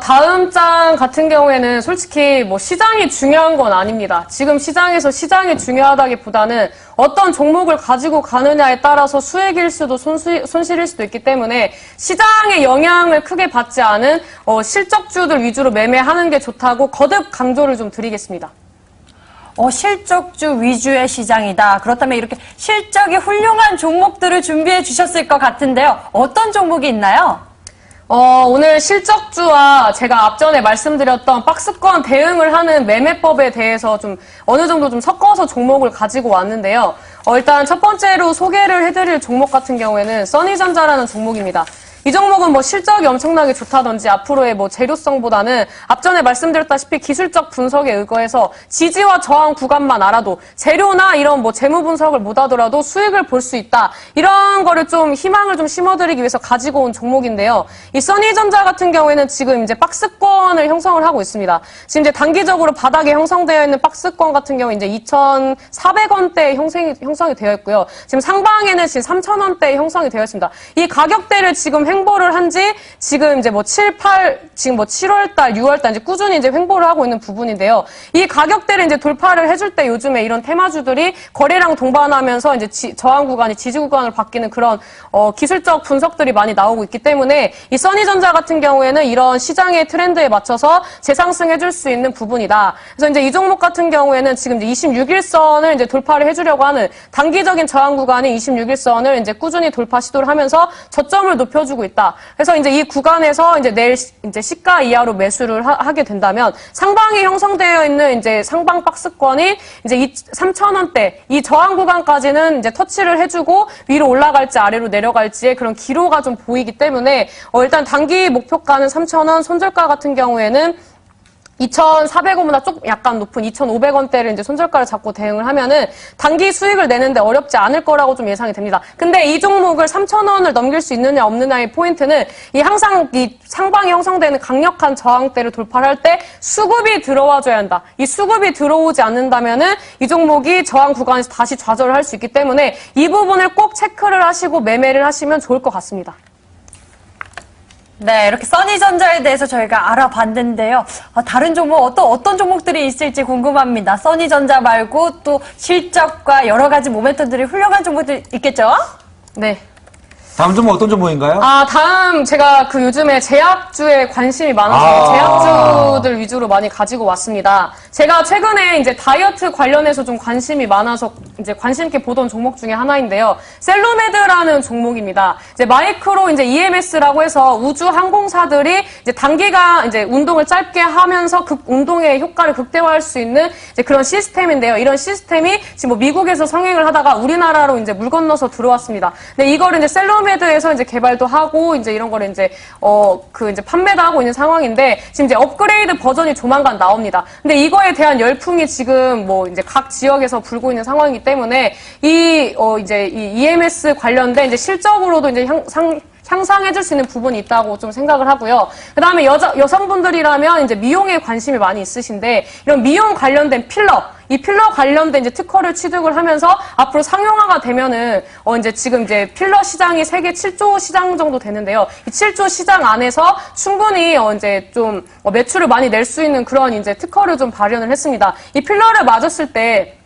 Speaker 3: 다음 장 같은 경우에는 솔직히 뭐 시장이 중요한 건 아닙니다. 지금 시장에서 시장이 중요하다기보다는 어떤 종목을 가지고 가느냐에 따라서 수익일 수도 손실일 수도 있기 때문에 시장의 영향을 크게 받지 않은 실적주들 위주로 매매하는 게 좋다고 거듭 강조를 좀 드리겠습니다.
Speaker 1: 실적주 위주의 시장이다. 그렇다면 이렇게 실적이 훌륭한 종목들을 준비해 주셨을 것 같은데요. 어떤 종목이 있나요?
Speaker 3: 오늘 실적주와 제가 앞전에 말씀드렸던 박스권 대응을 하는 매매법에 대해서 좀 어느 정도 좀 섞어서 종목을 가지고 왔는데요. 일단 첫 번째로 소개를 해드릴 종목 같은 경우에는 써니전자라는 종목입니다. 이 종목은 뭐 실적이 엄청나게 좋다든지 앞으로의 뭐 재료성보다는 앞전에 말씀드렸다시피 기술적 분석에 의거해서 지지와 저항 구간만 알아도 재료나 이런 뭐 재무 분석을 못 하더라도 수익을 볼 수 있다. 이런 거를 좀 희망을 좀 심어드리기 위해서 가지고 온 종목인데요. 이 써니전자 같은 경우에는 지금 이제 박스권을 형성을 하고 있습니다. 지금 이제 단기적으로 바닥에 형성되어 있는 박스권 같은 경우 이제 2,400원대에 형성이 되어 있고요. 지금 상방에는 지금 3,000원대에 형성이 되어 있습니다. 이 가격대를 지금 횡보를 한 지 지금 이제 뭐 7월달, 6월달 이제 꾸준히 이제 횡보를 하고 있는 부분인데요. 이 가격대를 이제 돌파를 해줄 때 요즘에 이런 테마주들이 거래량 동반하면서 이제 저항 구간이 지지 구간으로 바뀌는 그런 기술적 분석들이 많이 나오고 있기 때문에 이 써니전자 같은 경우에는 이런 시장의 트렌드에 맞춰서 재상승해줄 수 있는 부분이다. 그래서 이제 이 종목 같은 경우에는 지금 이제 26일선을 이제 돌파를 해주려고 하는 단기적인 저항 구간인 26일선을 이제 꾸준히 돌파 시도를 하면서 저점을 높여주고 있다. 그래서 이제 이 구간에서 이제 내일 이제 시가 이하로 매수를 하게 된다면 상방에 형성되어 있는 이제 상방 박스권이 이제 3,000원대 이 저항 구간까지는 이제 터치를 해주고 위로 올라갈지 아래로 내려갈지의 그런 기로가 좀 보이기 때문에 일단 단기 목표가는 3,000원, 손절가 같은 경우에는 2,400원보다 조금 약간 높은 2,500원대를 이제 손절가를 잡고 대응을 하면은 단기 수익을 내는데 어렵지 않을 거라고 좀 예상이 됩니다. 근데 이 종목을 3,000원을 넘길 수 있느냐 없느냐의 포인트는 항상 이 상방에 형성되는 강력한 저항대를 돌파할 때 수급이 들어와줘야 한다. 이 수급이 들어오지 않는다면은 이 종목이 저항 구간에서 다시 좌절을 할 수 있기 때문에 이 부분을 꼭 체크를 하시고 매매를 하시면 좋을 것 같습니다.
Speaker 1: 네, 이렇게 써니전자에 대해서 저희가 알아봤는데요. 다른 종목, 어떤 종목들이 있을지 궁금합니다. 써니전자 말고 또 실적과 여러 가지 모멘텀들이 훌륭한 종목들 있겠죠?
Speaker 3: 네.
Speaker 2: 다음 종목 어떤 종목인가요?
Speaker 3: 다음 제가 그 요즘에 제약주에 관심이 많아서 제약주들 위주로 많이 가지고 왔습니다. 제가 최근에 이제 다이어트 관련해서 좀 관심이 많아서 이제 관심 있게 보던 종목 중에 하나인데요. 셀로메드라는 종목입니다. 이제 마이크로 이제 EMS라고 해서 우주 항공사들이 이제 단기간 이제 운동을 짧게 하면서 운동의 효과를 극대화할 수 있는 이제 그런 시스템인데요. 이런 시스템이 지금 뭐 미국에서 성행을 하다가 우리나라로 이제 물 건너서 들어왔습니다. 근데 이거를 이제 셀로메드에서 이제 개발도 하고 이제 이런 거를 이제 이제 판매도 하고 있는 상황인데 지금 이제 업그레이드 버전이 조만간 나옵니다. 근데 이거에 대한 열풍이 지금 뭐 이제 각 지역에서 불고 있는 상황이기 때문에 이제 이 EMS 관련된 이제 실적으로도 이제 향상해줄 수 있는 부분이 있다고 좀 생각을 하고요. 그 다음에 여성분들이라면 이제 미용에 관심이 많이 있으신데 이런 미용 관련된 이 필러 관련된 이제 특허를 취득을 하면서 앞으로 상용화가 되면은 이제 지금 이제 필러 시장이 세계 7조 시장 정도 되는데요. 이 7조 시장 안에서 충분히 이제 좀 매출을 많이 낼 수 있는 그런 이제 특허를 좀 발현을 했습니다. 이 필러를 맞았을 때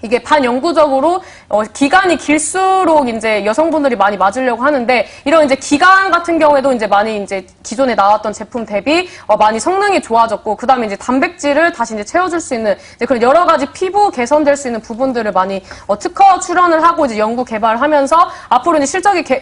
Speaker 3: 이게 반영구적으로 기간이 길수록 이제 여성분들이 많이 맞으려고 하는데 이런 이제 기간 같은 경우에도 이제 많이 이제 기존에 나왔던 제품 대비 많이 성능이 좋아졌고 그다음에 이제 단백질을 다시 이제 채워줄 수 있는 이제 그런 여러 가지 피부 개선될 수 있는 부분들을 많이 특허 출원을 하고 이제 연구 개발하면서 앞으로 이제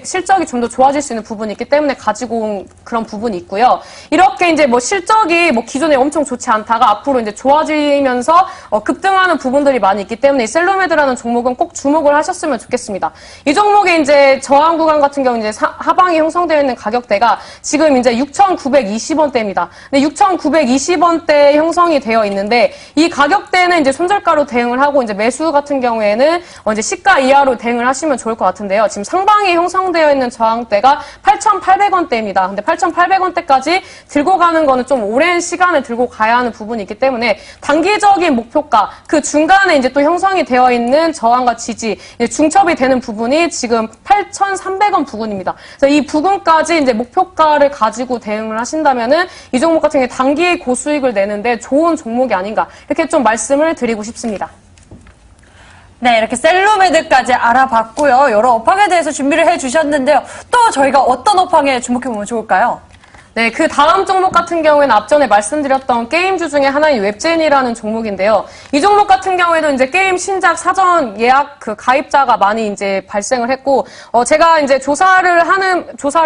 Speaker 3: 실적이 좀 더 좋아질 수 있는 부분이 있기 때문에 가지고 온 그런 부분이 있고요. 이렇게 이제 뭐 실적이 뭐 기존에 엄청 좋지 않다가 앞으로 이제 좋아지면서 급등하는 부분들이 많이 있기 때문에 셀로메드라는 종목은 꼭 주목 주목을 하셨으면 좋겠습니다. 이 종목의 이제 저항 구간 같은 경우 이제 하방이 형성되어 있는 가격대가 지금 이제 6,920원대입니다. 근데 6,920원대 형성이 되어 있는데 이 가격대는 이제 손절가로 대응을 하고 이제 매수 같은 경우에는 이제 시가 이하로 대응을 하시면 좋을 것 같은데요. 지금 상방이 형성되어 있는 저항대가 8,800원대입니다. 근데 8,800원대까지 들고 가는 거는 좀 오랜 시간을 들고 가야 하는 부분이 있기 때문에 단기적인 목표가 그 중간에 이제 또 형성이 되어 있는 저항과 지지 중첩이 되는 부분이 지금 8,300원 부근입니다. 그래서 이 부근까지 이제 목표가를 가지고 대응을 하신다면은 이 종목 같은 경우에 단기 고수익을 내는데 좋은 종목이 아닌가 이렇게 좀 말씀을 드리고 싶습니다.
Speaker 1: 네, 이렇게 셀로메드까지 알아봤고요. 여러 업황에 대해서 준비를 해주셨는데요. 또 저희가 어떤 업황에 주목해보면 좋을까요?
Speaker 3: 네, 그 다음 종목 같은 경우에는 앞전에 말씀드렸던 게임주 중에 하나인 웹젠이라는 종목인데요. 이 종목 같은 경우에도 이제 게임 신작 사전 예약 그 가입자가 많이 이제 발생을 했고, 제가 이제 조사를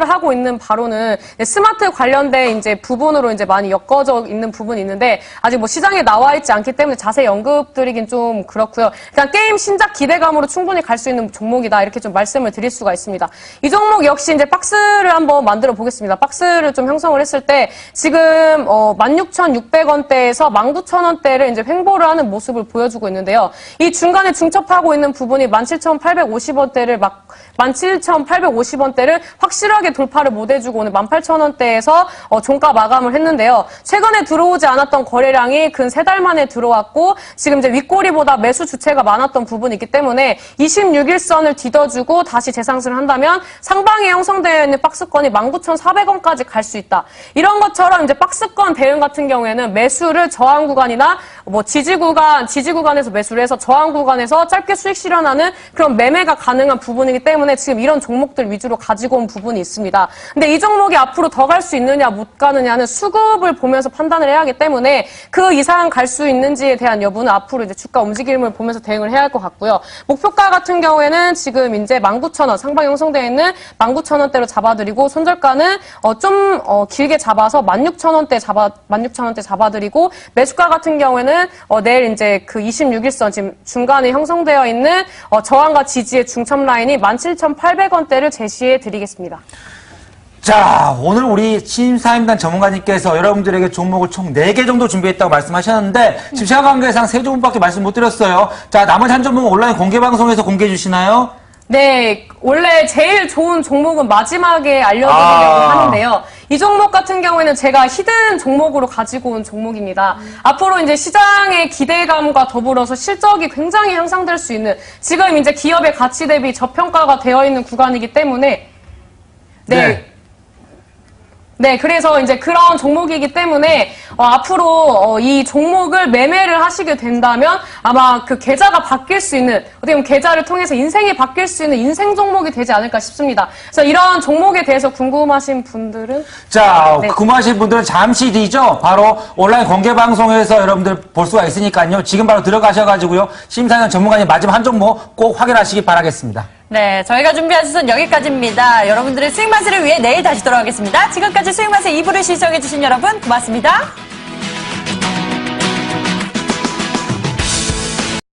Speaker 3: 하고 있는 바로는 스마트 관련된 이제 부분으로 이제 많이 엮어져 있는 부분이 있는데, 아직 뭐 시장에 나와 있지 않기 때문에 자세히 언급드리긴 좀 그렇고요. 일단 게임 신작 기대감으로 충분히 갈 수 있는 종목이다. 이렇게 좀 말씀을 드릴 수가 있습니다. 이 종목 역시 이제 박스를 한번 만들어 보겠습니다. 박스를 좀 형성을 했을 때 지금 16,600원대에서 19,000원대를 이제 횡보를 하는 모습을 보여주고 있는데요. 이 중간에 중첩하고 있는 부분이 17,850원대를 확실하게 돌파를 못 해주고 오늘 18,000원대에서 종가 마감을 했는데요. 최근에 들어오지 않았던 거래량이 근 3달 만에 들어왔고 지금 이제 윗꼬리보다 매수 주체가 많았던 부분이 있기 때문에 26일선을 뒤져주고 다시 재상승을 한다면 상방에 형성되어 있는 박스권이 19,400원까지 갈 수 있다. 이런 것처럼 이제 박스권 대응 같은 경우에는 매수를 저항 구간이나 뭐 지지 구간에서 매수를 해서 저항 구간에서 짧게 수익 실현하는 그런 매매가 가능한 부분이기 때문에 지금 이런 종목들 위주로 가지고 온 부분이 있습니다. 근데 이 종목이 앞으로 더 갈 수 있느냐 못 가느냐는 수급을 보면서 판단을 해야 하기 때문에 그 이상 갈 수 있는지에 대한 여부는 앞으로 이제 주가 움직임을 보면서 대응을 해야 할 것 같고요. 목표가 같은 경우에는 지금 이제 19,000원 상방 형성되어 있는 19,000원대로 잡아드리고 손절가는 좀 길게 잡아서 16,000원대 잡아드리고 매수가 같은 경우에는 내일 이제 그 26일선 지금 중간에 형성되어 있는 저항과 지지의 중첩 라인이 17,800원대를 제시해 드리겠습니다.
Speaker 2: 자, 오늘 우리 신사임당 전문가님께서 여러분들에게 종목을 총 4개 정도 준비했다고 말씀하셨는데 지금 시간 관계상 3종목밖에 말씀 못 드렸어요. 자, 나머지 한 종목은 온라인 공개 방송에서 공개해 주시나요?
Speaker 3: 네, 원래 제일 좋은 종목은 마지막에 알려드리려고 하는데요. 이 종목 같은 경우에는 제가 히든 종목으로 가지고 온 종목입니다. 앞으로 이제 시장의 기대감과 더불어서 실적이 굉장히 향상될 수 있는 지금 이제 기업의 가치 대비 저평가가 되어 있는 구간이기 때문에 네, 그래서 이제 그런 종목이기 때문에 앞으로 이 종목을 매매를 하시게 된다면 아마 그 계좌가 바뀔 수 있는 어떻게 보면 계좌를 통해서 인생이 바뀔 수 있는 인생 종목이 되지 않을까 싶습니다. 그래서 이런 종목에 대해서 궁금하신 분들은
Speaker 2: 궁금하신 분들은 잠시 뒤죠. 바로 온라인 공개 방송에서 여러분들 볼 수가 있으니까요. 지금 바로 들어가셔가지고요. 심사위원 전문가님 마지막 한 종목 꼭 확인하시기 바라겠습니다.
Speaker 1: 네, 저희가 준비한 수선 여기까지입니다. 여러분들의 수익 맛을 위해 내일 다시 돌아오겠습니다. 지금까지 수익 맛의 2부를 시청해주신 여러분 고맙습니다.